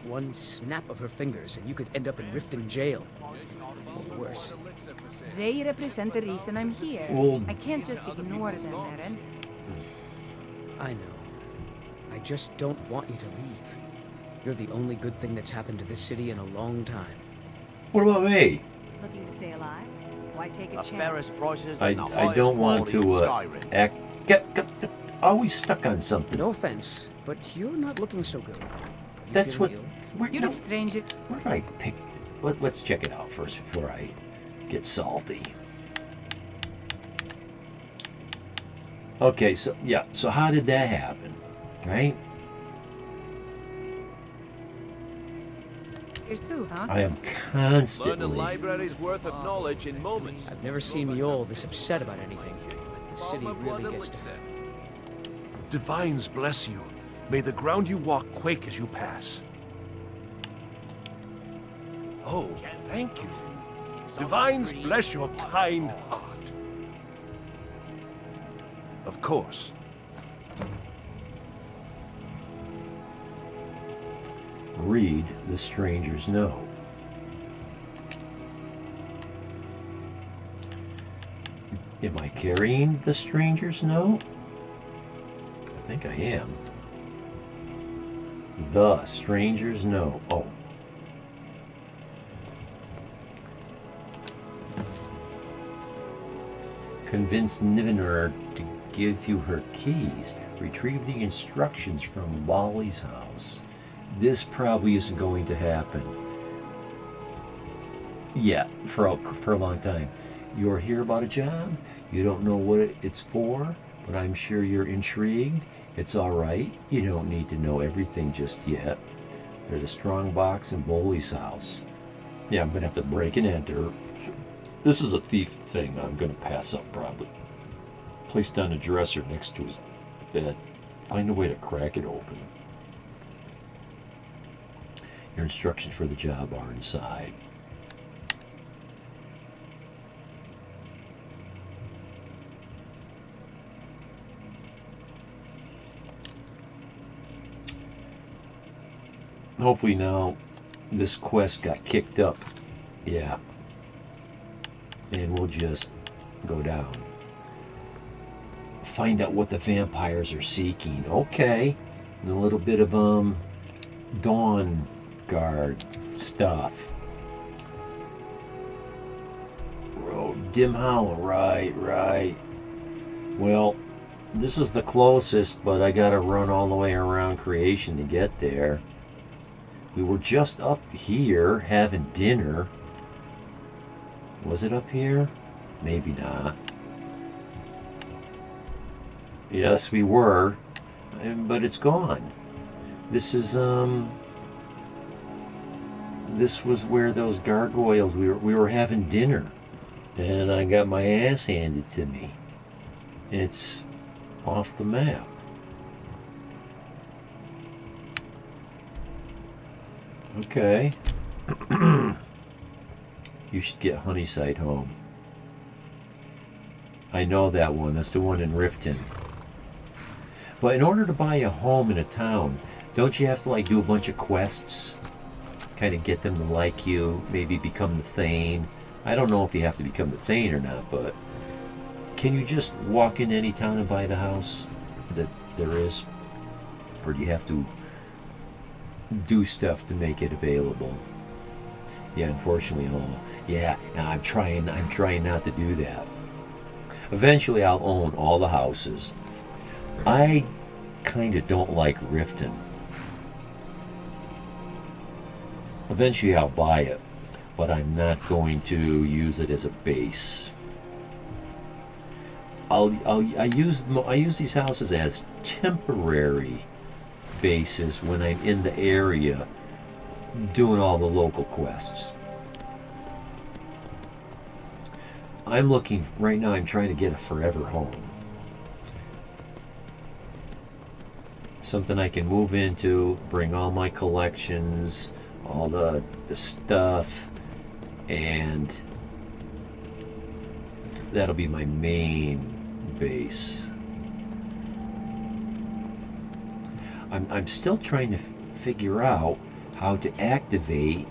One snap of her fingers and you could end up in Riften jail. Or worse. They represent the reason I'm here. Well- I can't just ignore them, Eren. I know. I just don't want you to leave. You're the only good thing that's happened to this city in a long time. What about me? Looking to stay alive? Why take a The chance? fairest prices I and the highest don't want quality to in Skyrim. get always stuck on something. No offense, but you're not looking so good. Are you That's feeling what. ill? Where, You're no, a stranger. where did I pick? Let's check it out first before I get salty. Okay, so yeah, so how did that happen, right? Here too, huh? I am Learn a constantly. library's worth of knowledge in moments. I've never seen Mjol this upset about anything. The city really gets to him. Divines bless you. May the ground you walk quake as you pass. Oh, thank you. Divines bless your kind heart. Of course. Read the stranger's note. Am I carrying the stranger's note? I think I am. The stranger's note. Oh. Convince Nivenor to give you her keys. Retrieve the instructions from Wally's house. This probably isn't going to happen. Yeah, for a long time. You're here about a job. You don't know what it's for, but I'm sure you're intrigued. It's all right. You don't need to know everything just yet. There's a strong box in Bowley's house. Yeah, I'm going to have to break and enter. This is a thief thing I'm going to pass up probably. Placed on a dresser next to his bed. Find a way to crack it open. Your instructions for the job are inside. Hopefully now this quest got kicked up. Yeah. And we'll just go down. Find out what the vampires are seeking. Okay. And a little bit of Dawn Guard stuff. Road Dim Hollow, right. Well, this is the closest, but I gotta run all the way around Creation to get there. We were just up here having dinner. Was it up here? Maybe not. Yes, we were, but it's gone. This is this was where those gargoyles we were having dinner, and I got my ass handed to me. It's off the map. Okay. You should get Honeyside home. I know that one. That's the one in Riften. But in order to buy a home in a town, don't you have to do a bunch of quests? Kind of get them to like you, maybe become the Thane. I don't know if you have to become the Thane or not, but can you just walk in any town and buy the house that there is? Or do you have to do stuff to make it available? Yeah, unfortunately, I'm trying not to do that. Eventually I'll own all the houses. I kind of don't like Riften. Eventually I'll buy it, but I'm not going to use it as a base. I use these houses as temporary bases when I'm in the area doing all the local quests. Right now I'm trying to get a forever home. Something I can move into, bring all my collections, all the stuff, and that'll be my main base. I'm still trying to figure out how to activate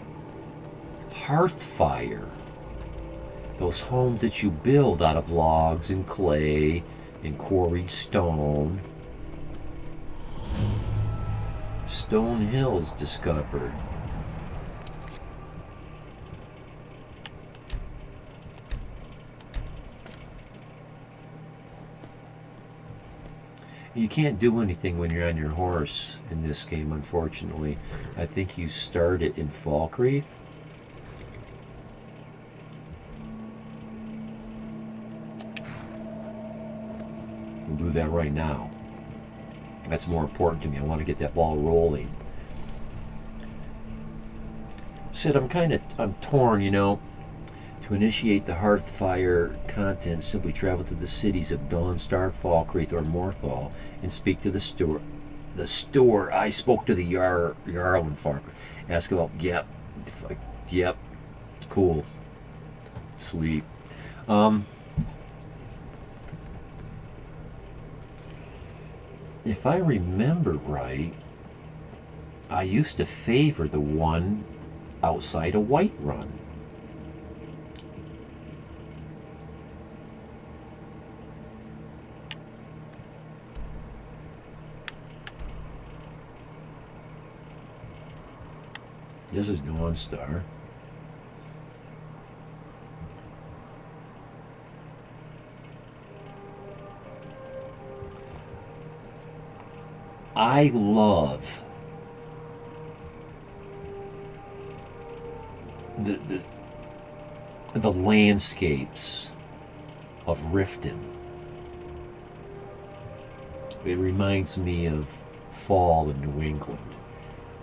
Hearthfire. Those homes that you build out of logs and clay and quarried stone. Stone Hills discovered. You can't do anything when you're on your horse in this game, unfortunately. I think you start it in Falkreath. We'll do that right now. That's more important to me. I want to get that ball rolling. Sid, I'm torn, you know. To initiate the Hearthfire content, simply travel to the cities of Dawnstar, Falkreath, or Morthal and speak to the steward. The steward. I spoke to the Jarl in Falkreath. Ask about, yep, cool, sweet. If I remember right, I used to favor the one outside of Whiterun. This is Dawnstar. I love the landscapes of Riften. It reminds me of fall in New England,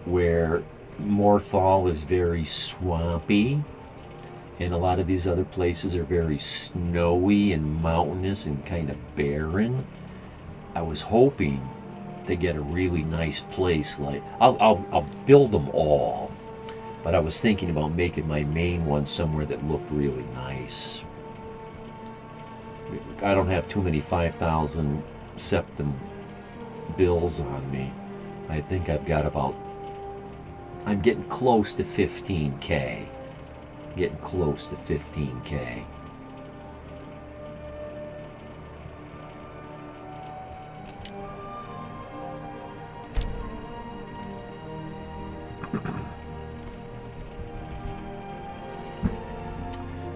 where Morthal is very swampy, and a lot of these other places are very snowy and mountainous and kind of barren. I was hoping to get a really nice place. Like I'll build them all, but I was thinking about making my main one somewhere that looked really nice. I don't have too many 5,000 septim bills on me. I think I've got about, I'm getting close to 15K. Getting close to 15K.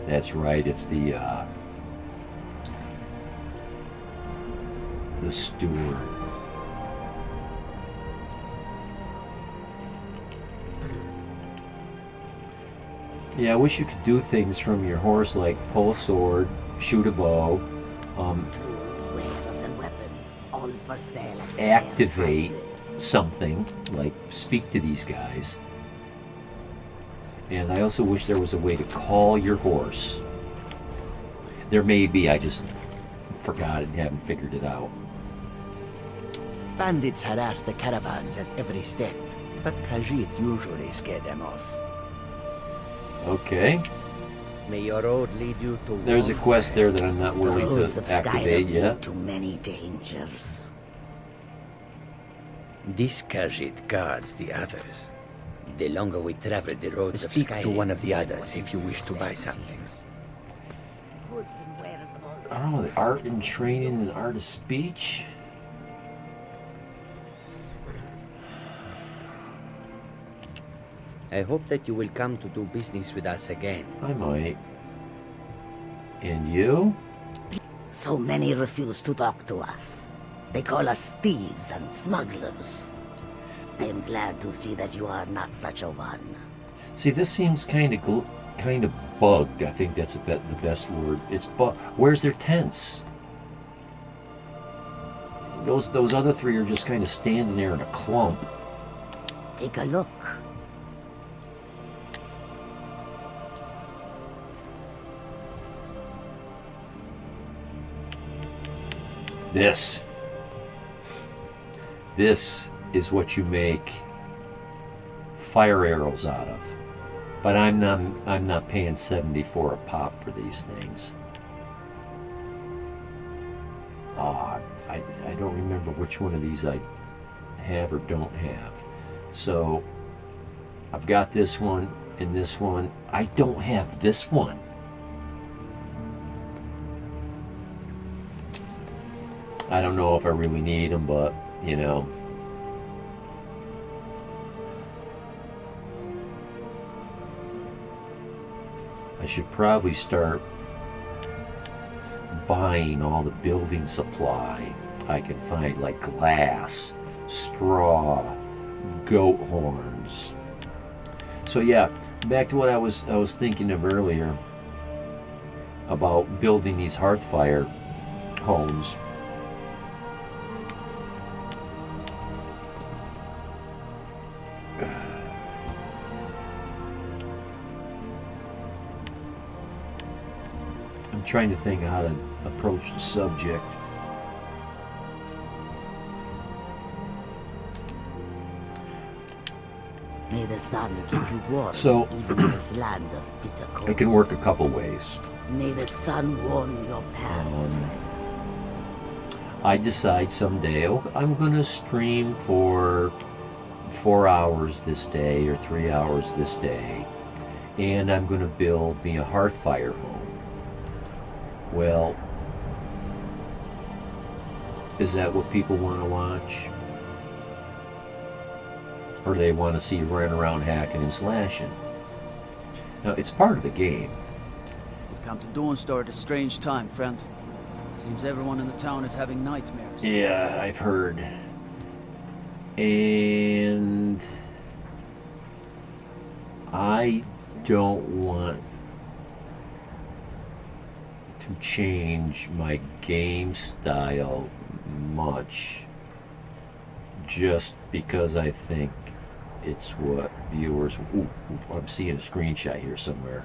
That's right, it's the steward. Yeah, I wish you could do things from your horse, like pull a sword, shoot a bow, Tools, wares, and weapons, all for sale at fair activate prices. something, like speak to these guys. And I also wish there was a way to call your horse. There may be, I just forgot it and haven't figured it out. Bandits harass the caravans at every step, but Khajiit usually scare them off. Okay. May your road lead you to There's a Wallside. quest there that I'm not The willing roads to of activate Skyrim yet. lead to many dangers. This Khajiit guards the others. The longer we travel the roads of Speak Skyrim, to one of the the others if you wish to buy something. Goods and wares of all I don't know, the art and training and art of speech. I hope that you will come to do business with us again. I might. And you? So many refuse to talk to us. They call us thieves and smugglers. I am glad to see that you are not such a one. See, this seems kind of bugged. I think that's the best word. It's where's their tents? Those other three are just kind of standing there in a clump. Take a look. This is what you make fire arrows out of. But I'm not paying 74 a pop for these things. I don't remember which one of these I have or don't have. So I've got this one and this one. I don't have this one. I don't know if I really need them, but, you know. I should probably start buying all the building supply. I can find, like glass, straw, goat horns. So yeah, back to what I was thinking of earlier about building these hearth fire homes. I'm trying to think how to approach the subject. May the sun keep you warm, So, even in this land of bitter cold. It can work a couple ways. May the sun warm your path, friend. I decide someday, oh, I'm going to stream for 4 hours this day or 3 hours this day, and I'm going to build me a hearth fire home. Well, is that what people want to watch? Or do they want to see you running around hacking and slashing? Now, it's part of the game. We've come to Dawnstar at a strange time, friend. Seems everyone in the town is having nightmares. Yeah, I've heard. And I don't want to change my game style much just because I think it's what viewers... Ooh, I'm seeing a screenshot here somewhere.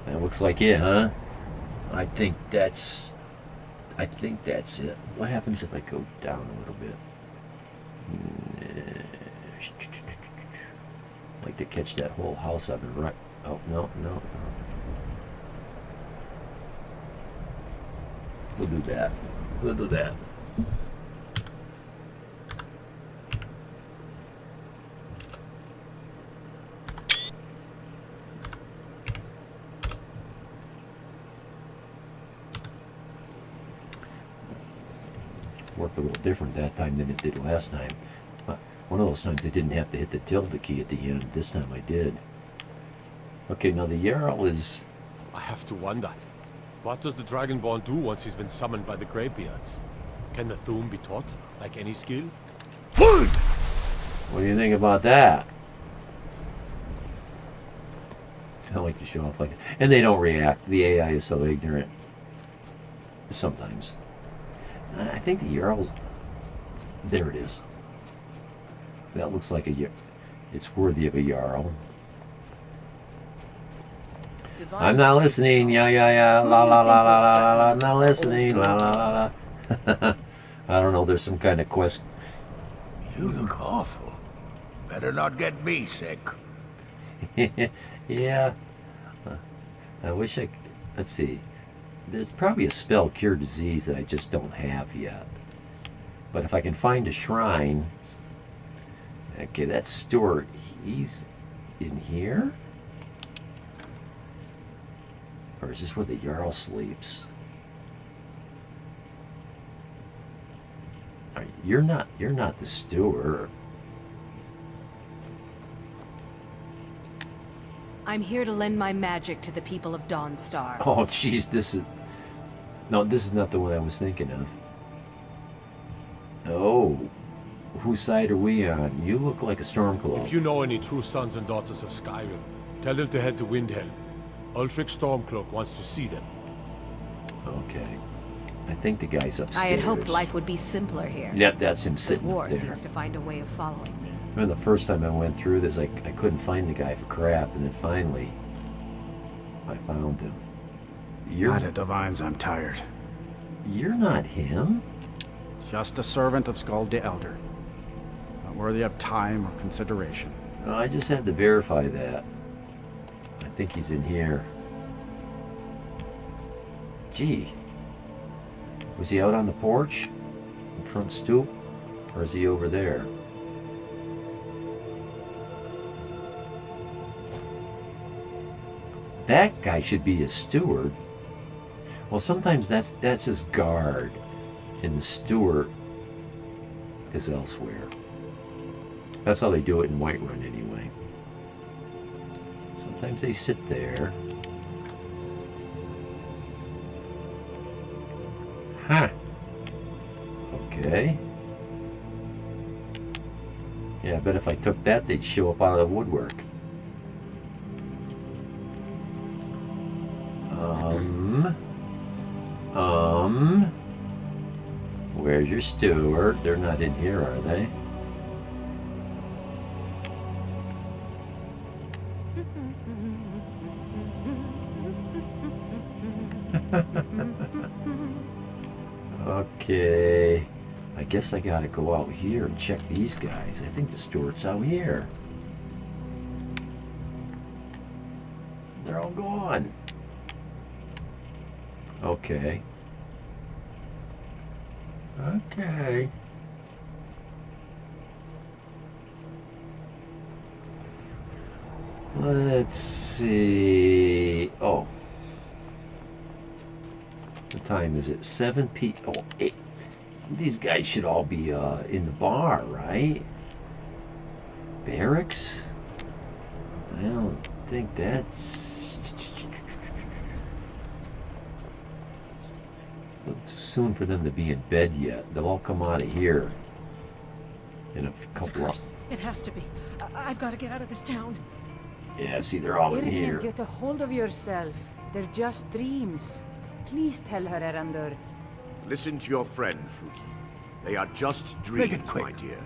That looks like it, huh? I think that's it. What happens if I go down a little bit? I'd like to catch that whole house on the right. Oh, no. We'll do that. Worked a little different that time than it did last time. One of those times I didn't have to hit the tilde key at the end. This time I did. Okay, now the Jarl is... I have to wonder. What does the Dragonborn do once he's been summoned by the Greybeards? Can the Thum be taught, like any skill? What do you think about that? I like to show off like that. And they don't react. The AI is so ignorant. Sometimes. I think the Jarl's... There it is. That looks like it's worthy of a Jarl. I'm not listening. Yeah. La la la la la la. I'm not listening. La la la la. I don't know. There's some kind of quest. You look awful. Better not get me sick. Yeah. I wish I... Let's see. There's probably a spell cure disease that I just don't have yet. But if I can find a shrine... Okay, that's Stuart. He's in here? Or is this where the Jarl sleeps? You're not the Stuart. I'm here to lend my magic to the people of Dawnstar. Oh, jeez, this is... No, this is not the one I was thinking of. Oh. Whose side are we on? You look like a Stormcloak. If you know any true sons and daughters of Skyrim, tell them to head to Windhelm. Ulfric Stormcloak wants to see them. Okay. I think the guy's upstairs. I had hoped life would be simpler here. Yep, that's him The sitting war up there. seems to find a way of following me. Remember the first time I went through this, I couldn't find the guy for crap, and then finally, I found him. Not at Divines, I'm tired. You're not him? Just a servant of Skald the Elder. Not worthy of time or consideration. No, I just had to verify that. I think he's in here. Gee. Was he out on the porch? In front stoop? Or is he over there? That guy should be his steward. Well, sometimes that's his guard, and the steward is elsewhere. That's how they do it in Whiterun anyway. Sometimes they sit there. Huh. Okay. Yeah, I bet if I took that, they'd show up out of the woodwork. Where's your steward? They're not in here, are they? Okay. I guess I gotta go out here and check these guys. I think the steward's out here. They're all gone. Okay. Okay. Let's see. Oh. What time is it? 7 p. Oh, 8. These guys should all be in the bar, right? Barracks? I don't think that's... It's a little too soon for them to be in bed yet. They'll all come out of here in a couple of... It has to be. I've got to get out of this town. Yeah, see, they're all in here. Get a hold of yourself. They're just dreams. Please tell her, Erandur. Listen to your friend, Fruki. They are just dreams, my dear.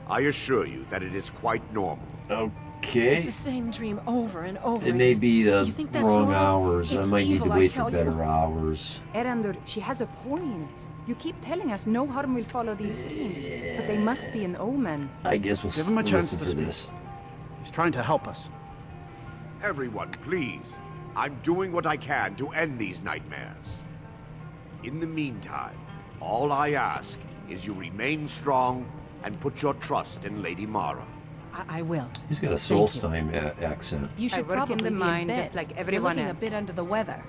I assure you that it is quite normal. Okay. It's the same dream over and over. It may be the wrong normal? hours. It's I might need to evil, wait I for tell better you. hours. Erandur, she has a point. You keep telling us no harm will follow these dreams, but they must be an omen. I guess we'll Give him a chance listen to for speak. this. He's trying to help us. Everyone, please. I'm doing what I can to end these nightmares. In the meantime, all I ask is you remain strong and put your trust in Lady Mara. I will. He's got a Solstheim accent. You should I work probably in the be mine in bed. just like You're everyone looking else. a bit under the weather.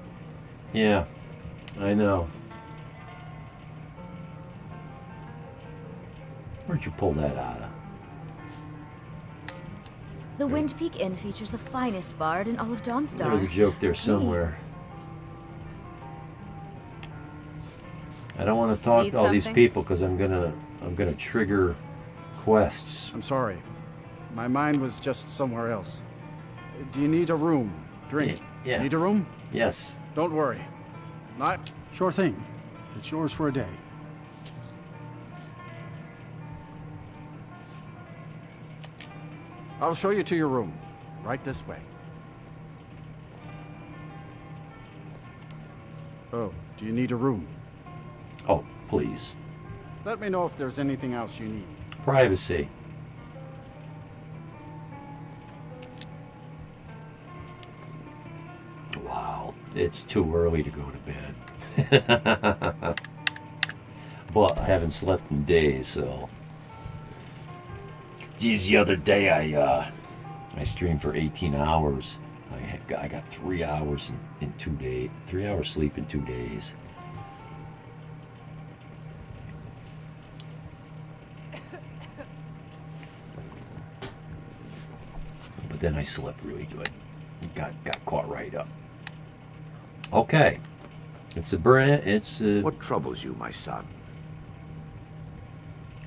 Yeah, I know. Where'd you pull that out of? The Wind Peak Inn features the finest bard in all of Dawnstar. There's a joke there somewhere. I don't want to talk Need to all these something? people because I'm gonna trigger quests. I'm sorry. My mind was just somewhere else. Do you need a room? Drink? Yeah. Need a room? Yes. Don't worry. Not... Sure thing. It's yours for a day. I'll show you to your room. Right this way. Oh, do you need a room? Oh, please. Let me know if there's anything else you need. Privacy. Wow, it's too early to go to bed. But I haven't slept in days, so. Geez, the other day I streamed for 18 hours. I got 3 hours in 2 days. 3 hours sleep in 2 days. But then I slept really good. Got caught right up. Okay. It's a What troubles you, my son?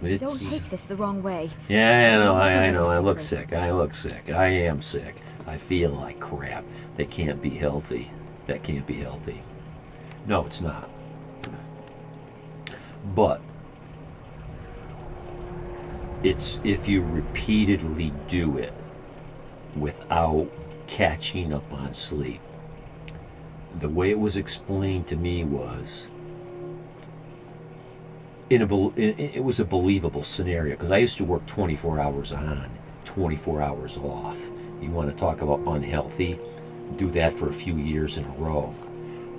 Don't take this the wrong way. Yeah, I know. I look sick. I am sick. I feel like crap. That can't be healthy. That can't be healthy. No, it's not. But it's if you repeatedly do it without catching up on sleep. The way it was explained to me was it was a believable scenario because I used to work 24 hours on, 24 hours off. You want to talk about unhealthy? Do that for a few years in a row.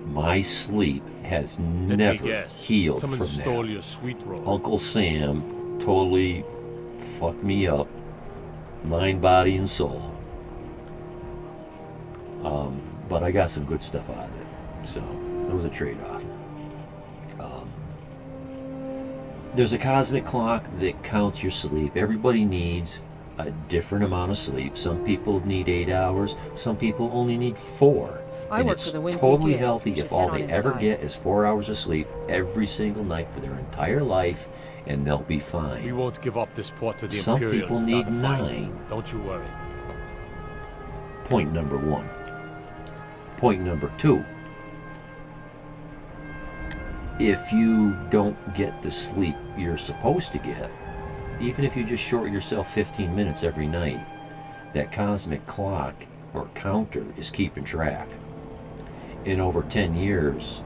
My sleep has never healed Someone from stole that. your sweet roll. Uncle Sam totally fucked me up, mind, body, and soul. But I got some good stuff out of it, so it was a trade-off. There's a cosmic clock that counts your sleep. Everybody needs a different amount of sleep. Some people need 8 hours. Some people only need 4. I And work it's for the Wind totally PGA. healthy You if should all head they on ever inside. get is 4 hours of sleep every single night for their entire life, and they'll be fine. We won't give up this port to the Some Imperials people without need a fight. 9. Don't you worry. Point number 1. Point number 2. If you don't get the sleep you're supposed to get, even if you just short yourself 15 minutes every night, that cosmic clock or counter is keeping track. In over 10 years,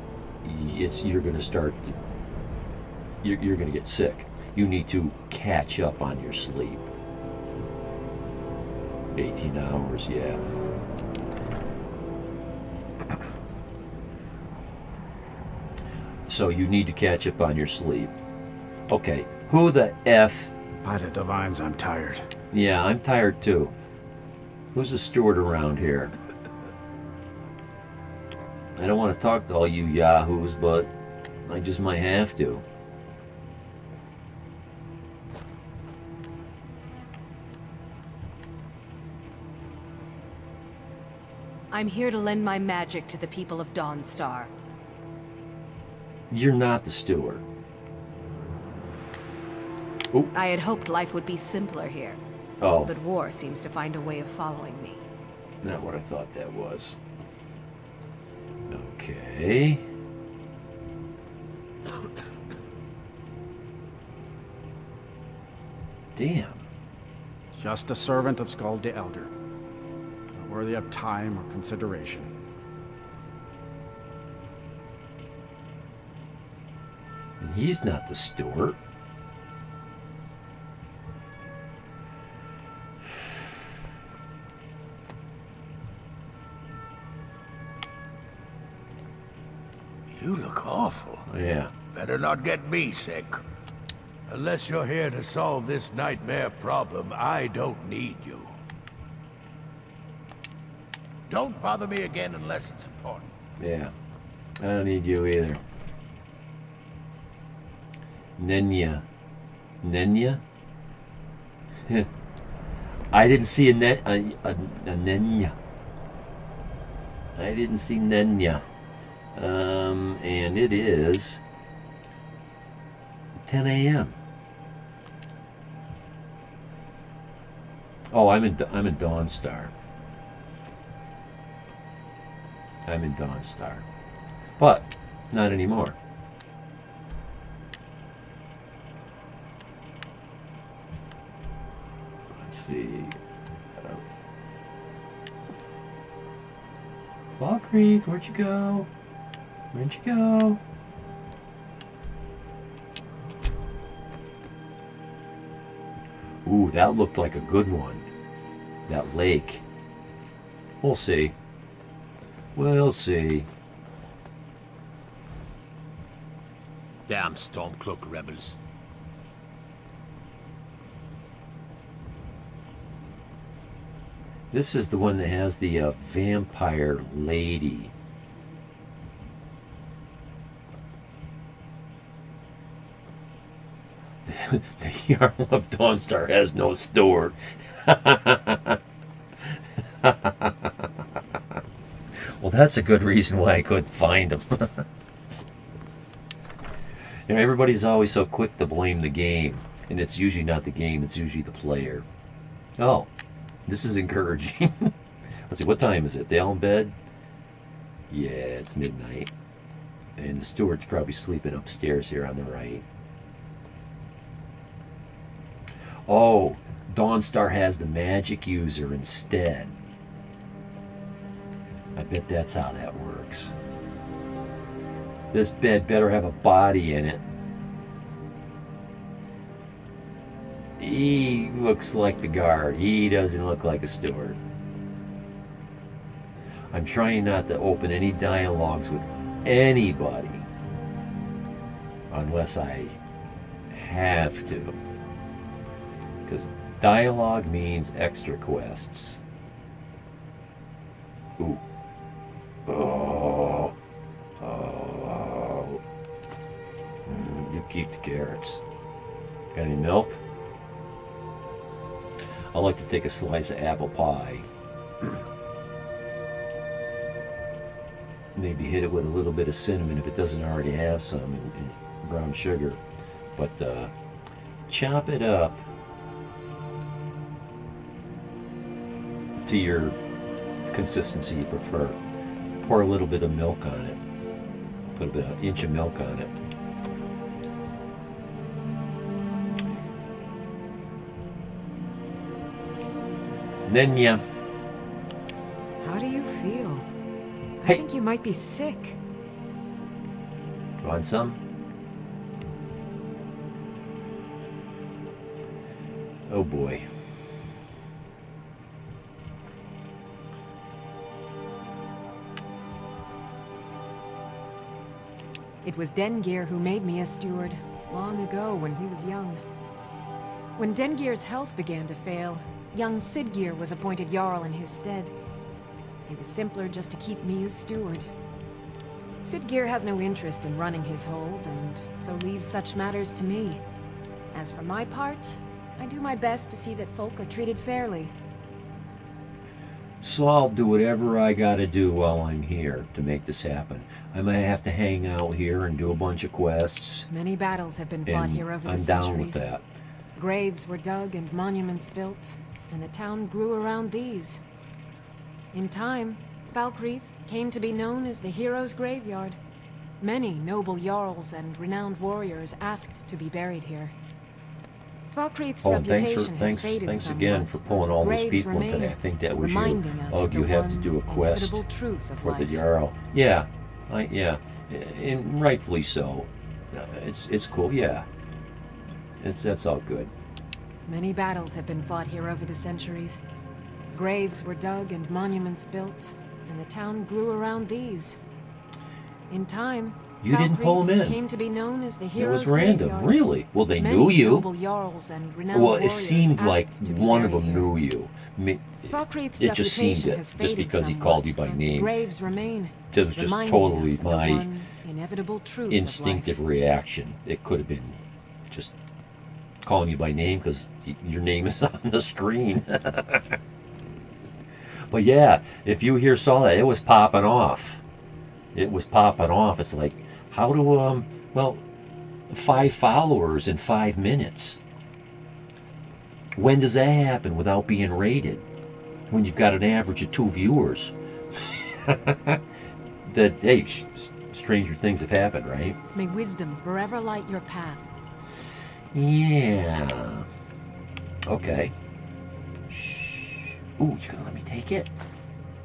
you're going to start, you're going to get sick. You need to catch up on your sleep. 18 hours, yeah. So you need to catch up on your sleep. Okay, who the F... By the divines, I'm tired. Yeah, I'm tired too. Who's the steward around here? I don't want to talk to all you yahoos, but I just might have to. I'm here to lend my magic to the people of Dawnstar. You're not the steward. Ooh. I had hoped life would be simpler here. Oh. But war seems to find a way of following me. Not what I thought that was. Okay. Damn. Just a servant of Skald the Elder. Not worthy of time or consideration. And he's not the steward. You look awful. Yeah. Better not get me sick. Unless you're here to solve this nightmare problem, I don't need you. Don't bother me again unless it's important. Yeah. I don't need you either. Nenya. Nenya? I didn't see a Nenya. I didn't see Nenya. And it is 10 a.m. Oh, I'm in Dawnstar. I'm in Dawnstar. But not anymore. Let's see. Falkreath, where'd you go? Where'd you go? Ooh, that looked like a good one. That lake. We'll see. We'll see. Damn Stormcloak rebels. This is the one that has the vampire lady. The Jarl of Dawnstar has no steward. Well, that's a good reason why I couldn't find him. You know, everybody's always so quick to blame the game, and it's usually not the game, it's usually the player. Oh, this is encouraging. Let's see, what time is it? They all in bed? Yeah, it's midnight. And the steward's probably sleeping upstairs here on the right. Oh, Dawnstar has the magic user instead. I bet that's how that works. This bed better have a body in it. He looks like the guard. He doesn't look like a steward. I'm trying not to open any dialogues with anybody unless I have to. Because dialogue means extra quests. Ooh. Oh. Oh. You keep the carrots. Got any milk? I like to take a slice of apple pie. Maybe hit it with a little bit of cinnamon if it doesn't already have some, and brown sugar. But chop it up to your consistency you prefer. Pour a little bit of milk on it. Put about an inch of milk on it. Then yeah. How do you feel? Hey. I think you might be sick. Want some? Oh boy. It was Dengir who made me a steward, long ago when he was young. When Dengir's health began to fail, young Sidgir was appointed Jarl in his stead. It was simpler just to keep me as steward. Sidgir has no interest in running his hold, and so leaves such matters to me. As for my part, I do my best to see that folk are treated fairly. So I'll do whatever I gotta do while I'm here to make this happen. I might have to hang out here and do a bunch of quests. Many battles have been fought And here over the I'm centuries. down with that. Graves were dug and monuments built, and the town grew around these. In time, Falkreath came to be known as the Hero's Graveyard. Many noble jarls and renowned warriors asked to be buried here. Falkreath's reputation has faded thanks somewhat, again for pulling all those graves people in remain, today. I think that was you. reminding us Oh, of you the have to one do a quest inevitable truth of for the life. Jarl. Yeah, yeah, and rightfully so. It's cool. Yeah, that's all good. Many battles have been fought here over the centuries. Graves were dug and monuments built, and the town grew around these. In time, You didn't pull 'em in. Came to be known as the It Hero's was random, Graveyard. really. Well, they Many knew you. noble jarls and renowned Well, it warriors seemed like asked to be one of buried them here. knew you. Falkreath's It just seemed reputation it, has just faded because he somewhat, called you by but name. Graves remain, It was just reminding totally us of the my one inevitable truth of instinctive reaction. It could have been just calling you by name because your name is on the screen. But yeah, if you here saw that, it was popping off. It was popping off. It's like, how do, well, 5 followers in 5 minutes. When does that happen without being rated? When you've got an average of 2 viewers. That, hey, stranger things have happened, right? May wisdom forever light your path. Yeah. Okay. Ooh, you gonna let me take it?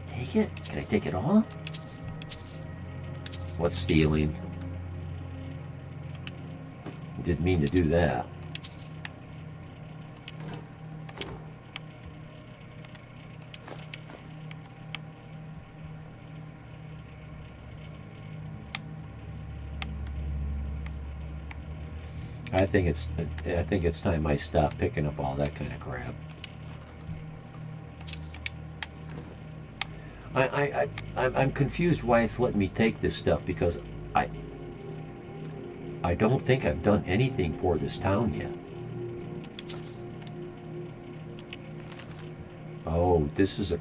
Take it? Can I take it all? What's stealing? Didn't mean to do that. I think it's time I stop picking up all that kind of crap. I'm confused why it's letting me take this stuff, because I don't think I've done anything for this town yet. Oh, this is a...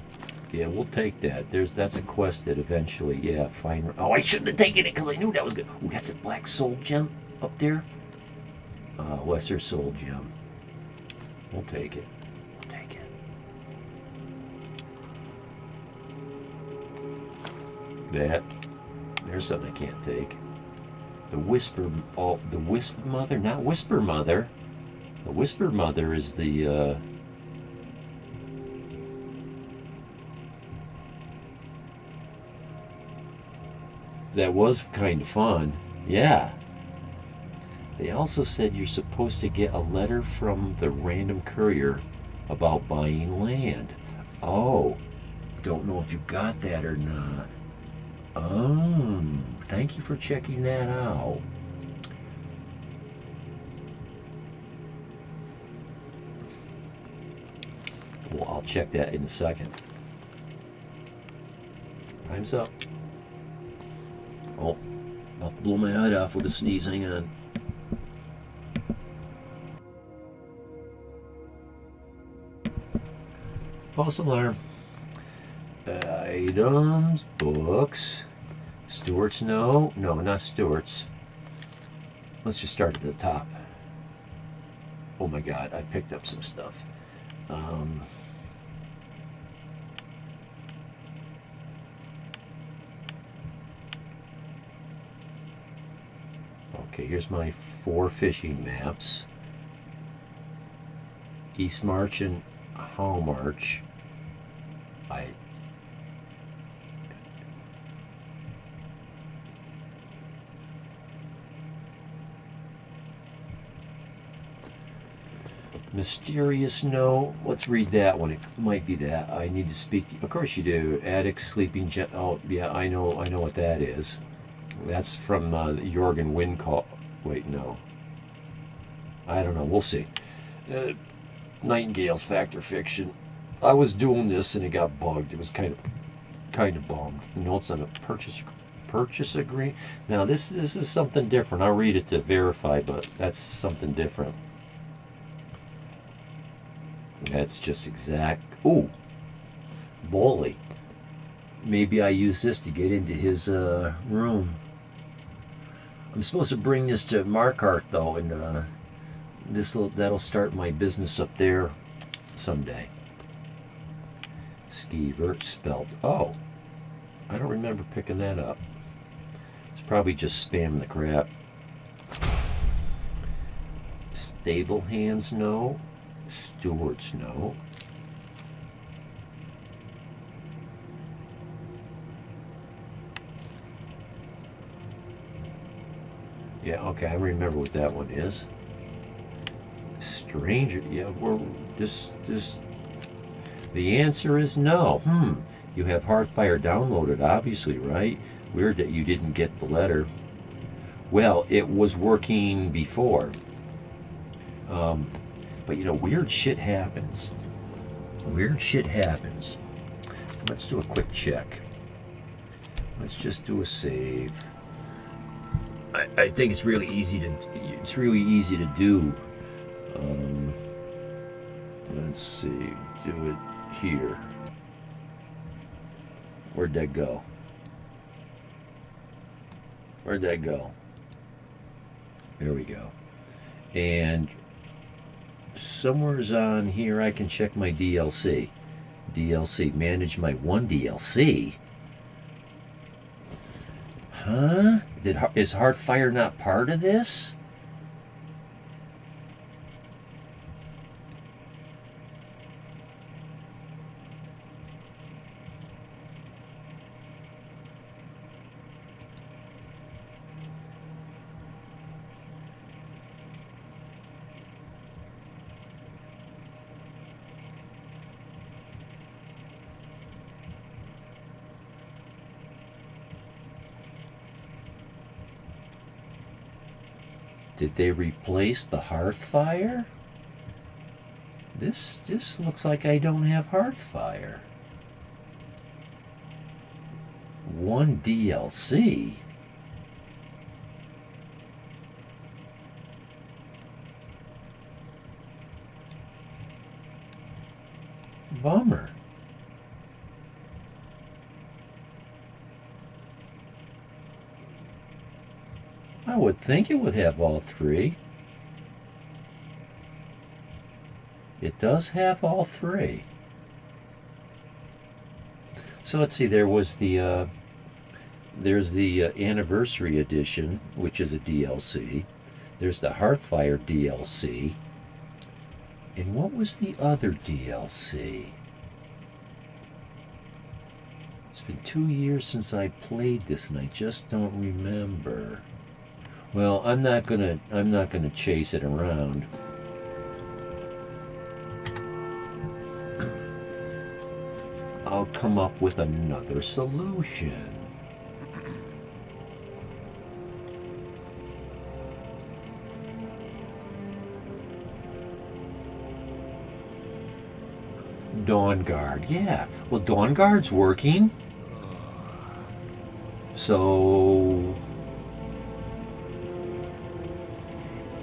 Yeah, we'll take that. That's a quest that eventually... Yeah, fine. Oh, I shouldn't have taken it because I knew that was good. Ooh, that's a black soul gem up there. Lesser soul gem. We'll take it. We'll take it. There's something I can't take. The Whisper... Oh, the Wisp Mother? Not Whisper Mother. The Whisper Mother is the... That was kind of fun. Yeah. They also said you're supposed to get a letter from the random courier about buying land. Oh. Don't know if you got that or not. Oh. Thank you for checking that out. Well, I'll check that in a second. Time's up. Oh, about to blow my head off with a sneeze. Hang on. False alarm. Items, books. Stewart's, no. No, not Stewart's. Let's just start at the top. Oh my god, I picked up some stuff. Okay, here's my 4 fishing maps. East March and How March. Mysterious note. Let's read that one. It might be that. I need to speak to you. Of course you do. Attic, sleeping jet. Oh, yeah, I know what that is. That's from Jorgen Windcall. Wait, no. I don't know. We'll see. Nightingale's Fact or Fiction. I was doing this and it got bugged. It was kind of bummed. Notes on a purchase agree. Now this is something different. I'll read it to verify, but that's something different. That's just exact. Ooh, Bolly. Maybe I use this to get into his room. I'm supposed to bring this to Markarth though, and that'll start my business up there someday. Skeever spelt. Oh, I don't remember picking that up. It's probably just spamming the crap. Stable hands, no. Stewards, no. Yeah, okay, I remember what that one is. Stranger, yeah, we're this. The answer is no. You have Hearthfire downloaded, obviously, right? Weird that you didn't get the letter. Well, it was working before. But you know, weird shit happens. Weird shit happens. Let's do a quick check. Let's just do a save. I think it's really easy to do. Let's see. Do it here. Where'd that go? Where'd that go? There we go. And somewhere's on here I can check my DLC. Manage my one DLC. Huh? Is Hearthfire not part of this? Did they replace the Hearthfire? This looks like I don't have Hearthfire. One DLC? Bummer. I would think it would have all three. It does have all three. So let's see, there's the Anniversary Edition, which is a DLC. There's the Hearthfire DLC. And what was the other DLC? It's been 2 years since I played this and I just don't remember. Well, I'm not gonna chase it around. I'll come up with another solution. Dawnguard, yeah. Well, Dawnguard's working. So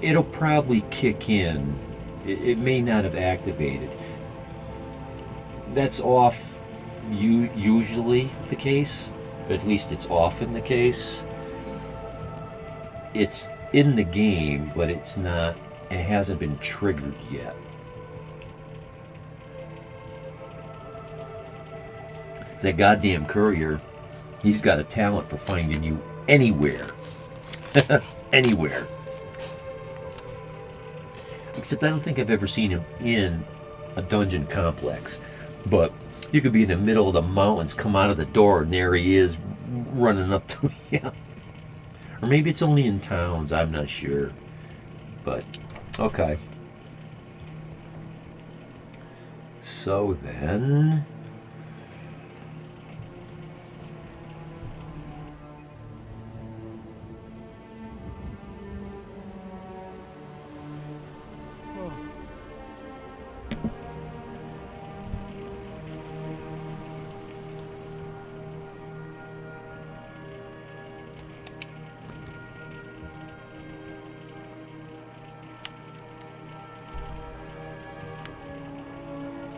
it'll probably kick in. It may not have activated. that's usually the case. At least it's often the case. It's in the game, but it's not. It hasn't been triggered yet. That goddamn courier, he's got a talent for finding you anywhere. Anywhere. Except I don't think I've ever seen him in a dungeon complex. But you could be in the middle of the mountains, come out of the door, and there he is running up to you. Or maybe it's only in towns, I'm not sure. But, okay. So then...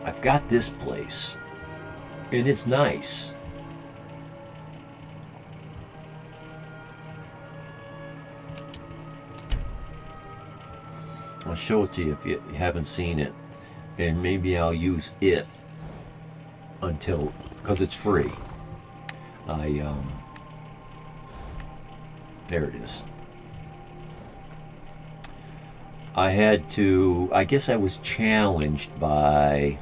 I've got this place, and it's nice. I'll show it to you if you haven't seen it, and maybe I'll use it until, because it's free. There it is. I had to, I guess I was challenged by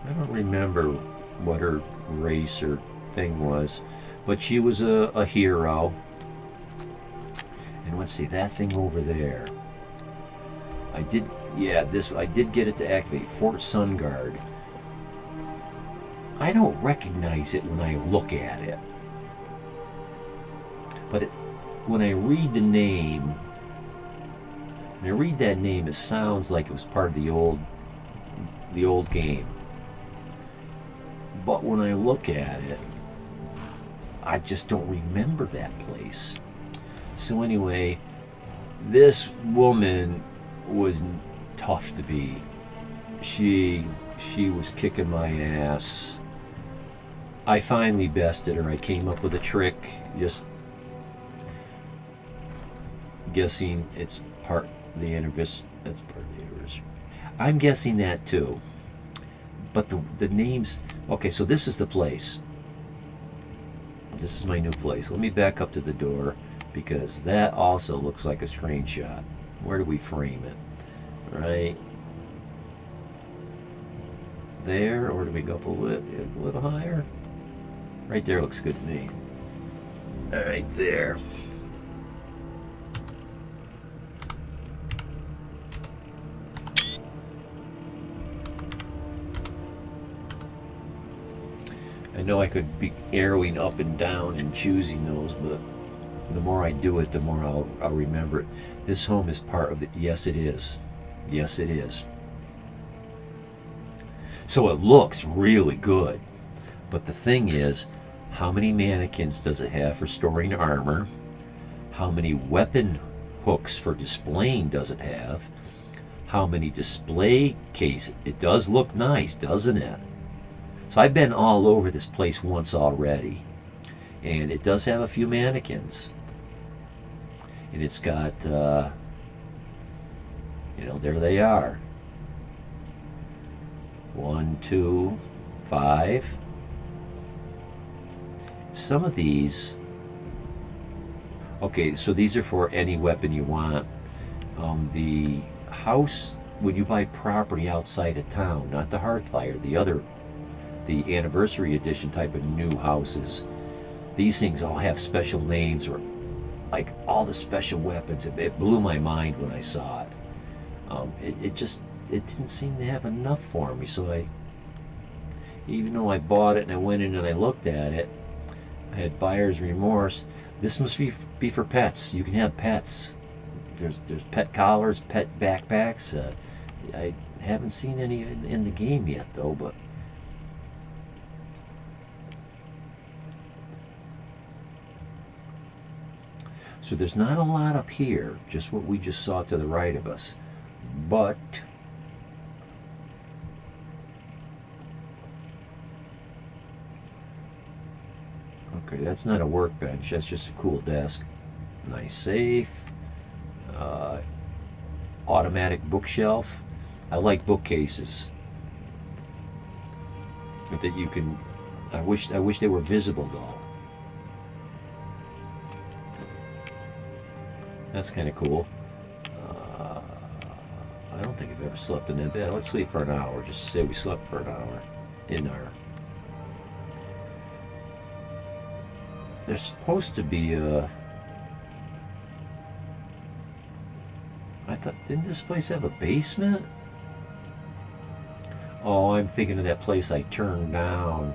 I don't remember what her race or thing was, but she was a hero. And let's see, that thing over there. I did get it to activate Fort Sunguard. I don't recognize it when I look at it. But when I read the name, when I read that name, it sounds like it was part of the old game. But when I look at it, I just don't remember that place. So anyway, this woman was tough to beat. She was kicking my ass. I finally bested her. I came up with a trick, just guessing it's part of the anniversary. That's part of the anniversary. I'm guessing that too. But the names. Okay, so this is the place. This is my new place. Let me back up to the door because that also looks like a screenshot. Where do we frame it? Right there, or do we go up a little higher? Right there looks good to me. All right there. I know I could be arrowing up and down and choosing those, but the more I do it, the more I'll remember it. This home is part of the... Yes, it is. Yes, it is. So it looks really good. But the thing is, how many mannequins does it have for storing armor? How many weapon hooks for displaying does it have? How many display cases? It does look nice, doesn't it? So I've been all over this place once already. And it does have a few mannequins. And it's got, there they are. 1, 2, 5. Some of these... Okay, so these are for any weapon you want. The house, when you buy property outside of town, not the Hearthfire, the anniversary edition type of new houses, these things all have special names, or like all the special weapons. It blew my mind when I saw it. It didn't seem to have enough for me, so even though I bought it and I went in and I looked at it, I had buyer's remorse. This must be for pets. You can have pets. There's pet collars, pet backpacks. I haven't seen any in the game yet though, but So there's not a lot up here, just what we just saw to the right of us. But okay, that's not a workbench, that's just a cool desk. Nice safe. Automatic bookshelf. I like bookcases. That you can. I wish they were visible though. That's kind of cool. I don't think I've ever slept in that bed. Let's sleep for an hour, just to say we slept for an hour in our. There's supposed to be a. I thought, didn't this place have a basement? Oh, I'm thinking of that place I turned down.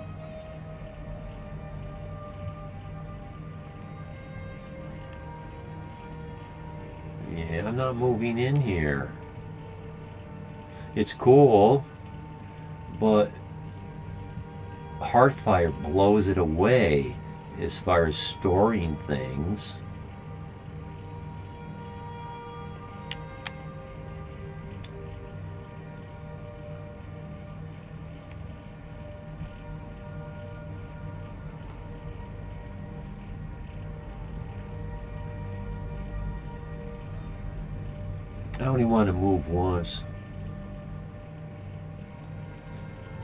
Yeah, I'm not moving in here. It's cool, but Hearthfire blows it away as far as storing things. I only want to move once.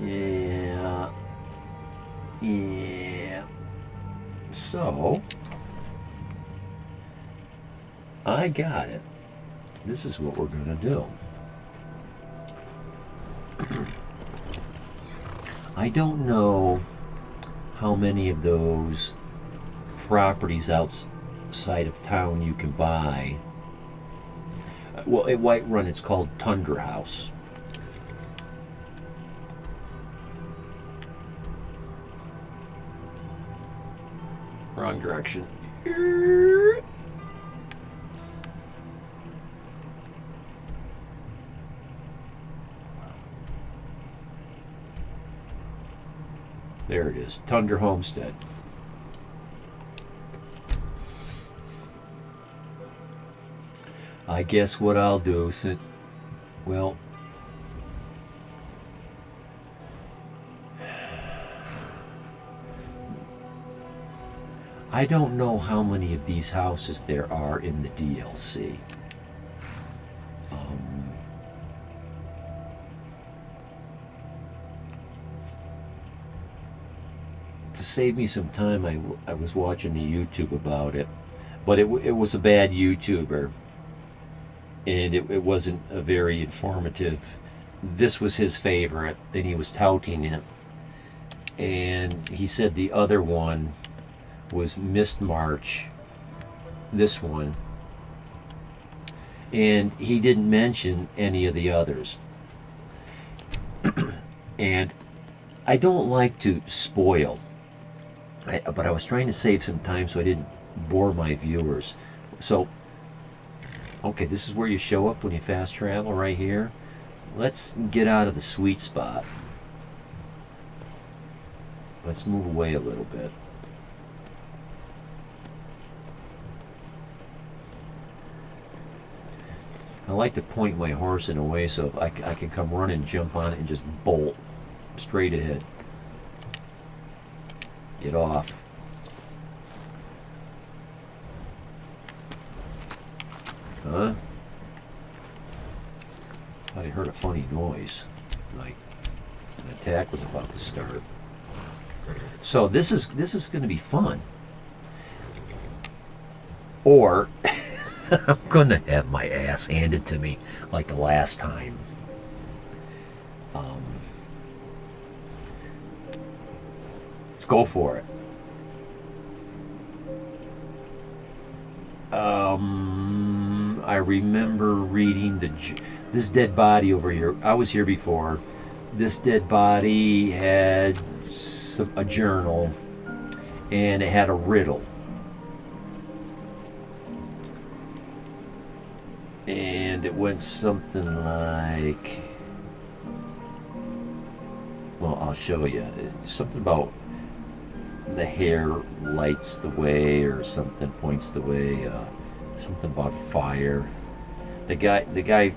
Yeah. So, I got it. This is what we're going to do. I don't know how many of those properties outside of town you can buy. Well, at Whiterun it's called Tundra House. Wrong direction. There it is, Tundra Homestead. I guess what I'll do, since, well, I don't know how many of these houses there are in the DLC. To save me some time, I was watching a YouTube about it, but it was a bad YouTuber. And it wasn't a very informative. This was his favorite, and he was touting it. And he said the other one was Mist March, this one. And he didn't mention any of the others. And I don't like to spoil, but I was trying to save some time so I didn't bore my viewers. So, okay, this is where you show up when you fast travel, right here. Let's get out of the sweet spot. Let's move away a little bit. I like to point my horse in a way so I can come running, jump on it, and just bolt straight ahead. Get off. Huh? Thought I heard a funny noise, like an attack was about to start. So this is going to be fun. Or I'm going to have my ass handed to me like the last time. Let's go for it. I remember reading this dead body over here. I was here before. This dead body had a journal, and it had a riddle. And it went something like, well, I'll show you. Something about the hair lights the way or something, points the way. Something about fire. The guy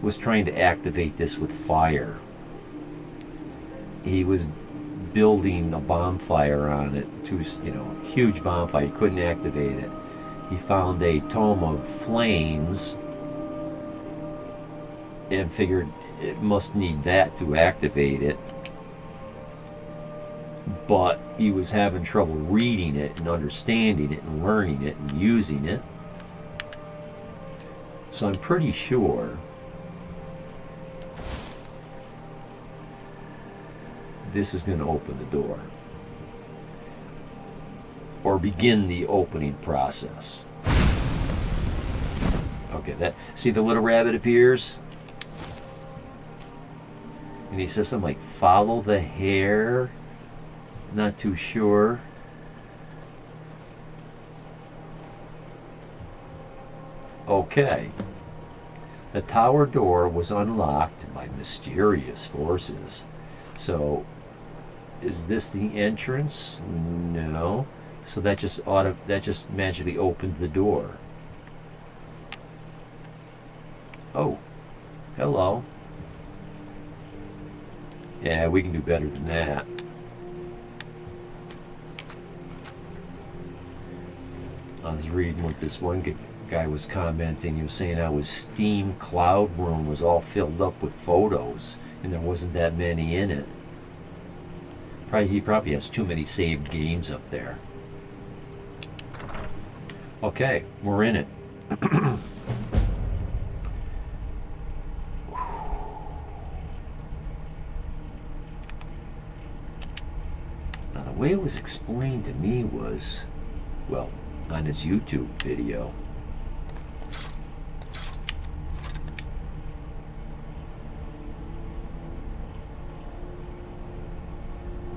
was trying to activate this with fire. He was building a bonfire on it, huge bonfire. He couldn't activate it. He found a tome of flames and figured it must need that to activate it. But he was having trouble reading it and understanding it and learning it and using it. So I'm pretty sure this is going to open the door. Or begin the opening process. Okay, see the little rabbit appears? And he says something like, follow the hair. Not too sure. Okay. The tower door was unlocked by mysterious forces. So, is this the entrance? No. So that just magically opened the door. Oh, hello. Yeah, we can do better than that. I was reading what this one guy was commenting. He was saying how his Steam cloud room was all filled up with photos, and there wasn't that many in it. He probably has too many saved games up there. Okay, we're in it. Now, the way it was explained to me was, well, on his YouTube video.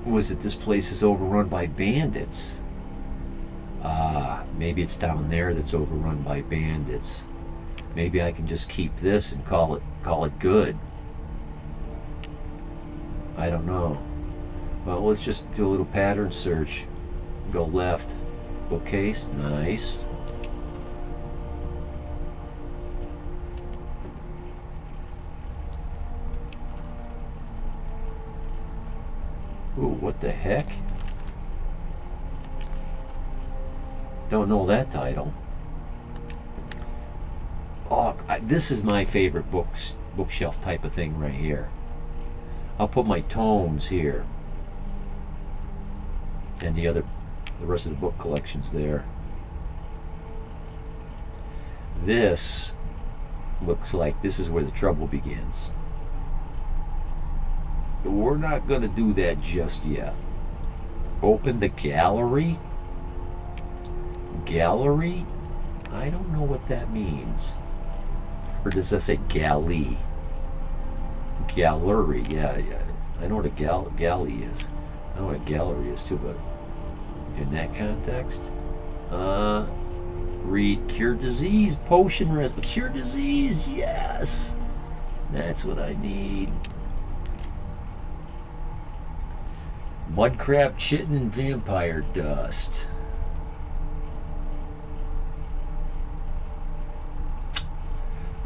Was that this place is overrun by bandits. Maybe it's down there that's overrun by bandits. Maybe I can just keep this and call it good. I don't know. Well, let's just do a little pattern search. Go left. Bookcase, nice. Ooh, what the heck? Don't know that title. Oh, this is my favorite bookshelf type of thing right here. I'll put my tomes here. And the rest of the book collection's there. This looks like this is where the trouble begins. We're not going to do that just yet. Open the gallery? Gallery? I don't know what that means. Or does that say galley? Gallery, yeah. I know what a galley is. I know what a gallery is too, but in that context, read cure disease, potion cure disease, yes! That's what I need. Mudcrab, chitin, and vampire dust.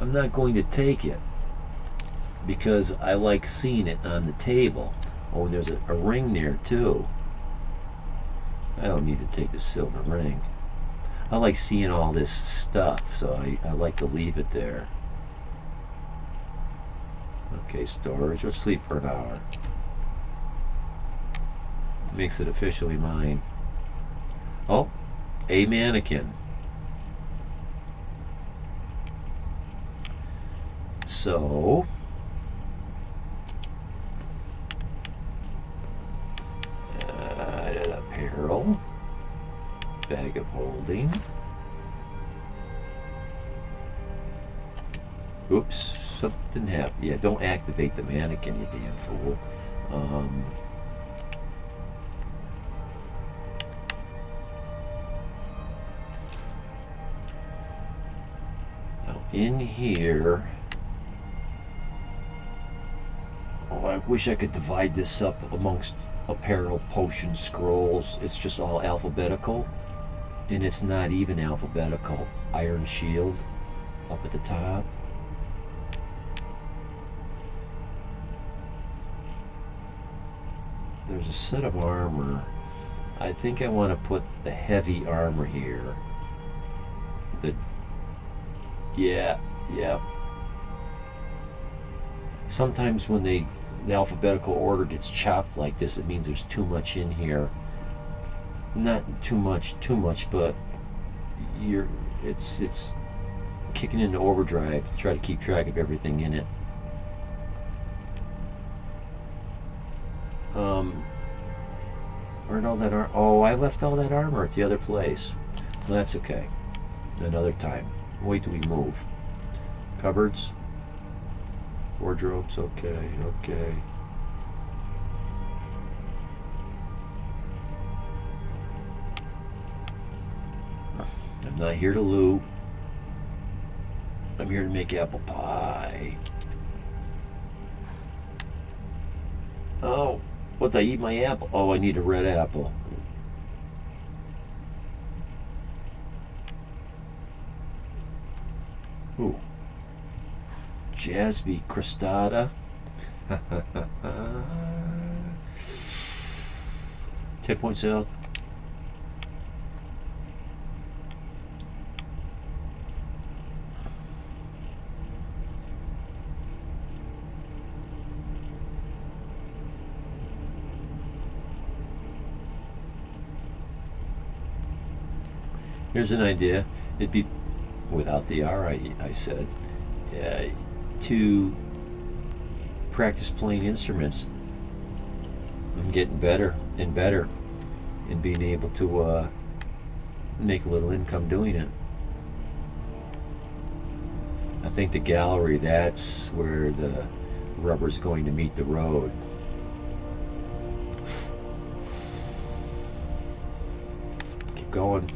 I'm not going to take it because I like seeing it on the table. Oh, and there's a ring there too. I don't need to take the silver ring. I like seeing all this stuff, so I like to leave it there. Okay, storage. Let's sleep for an hour. Makes it officially mine. Oh, a mannequin. So, apparel, bag of holding. Oops, something happened. Yeah, don't activate the mannequin, you damn fool. Now, in here... Oh, I wish I could divide this up amongst apparel, potions, scrolls. It's just all alphabetical. And it's not even alphabetical. Iron shield up at the top. There's a set of armor. I think I want to put the heavy armor here. Yeah. Sometimes when the alphabetical order gets chopped like this, it means there's too much in here. Not too much, but it's kicking into overdrive to try to keep track of everything in it. Where'd all that armor? Oh, I left all that armor at the other place. Well, that's okay. Another time. Wait till we move. Cupboards. Wardrobes. Okay. I'm not here to loot. I'm here to make apple pie. Oh, what did I eat my apple? Oh, I need a red apple. Ooh. Jasby crostata. 10 points south. Here's an idea. It'd be without the R, I said, to practice playing instruments. I'm getting better and better in being able to make a little income doing it. I think the gallery, that's where the rubber's going to meet the road. Keep going.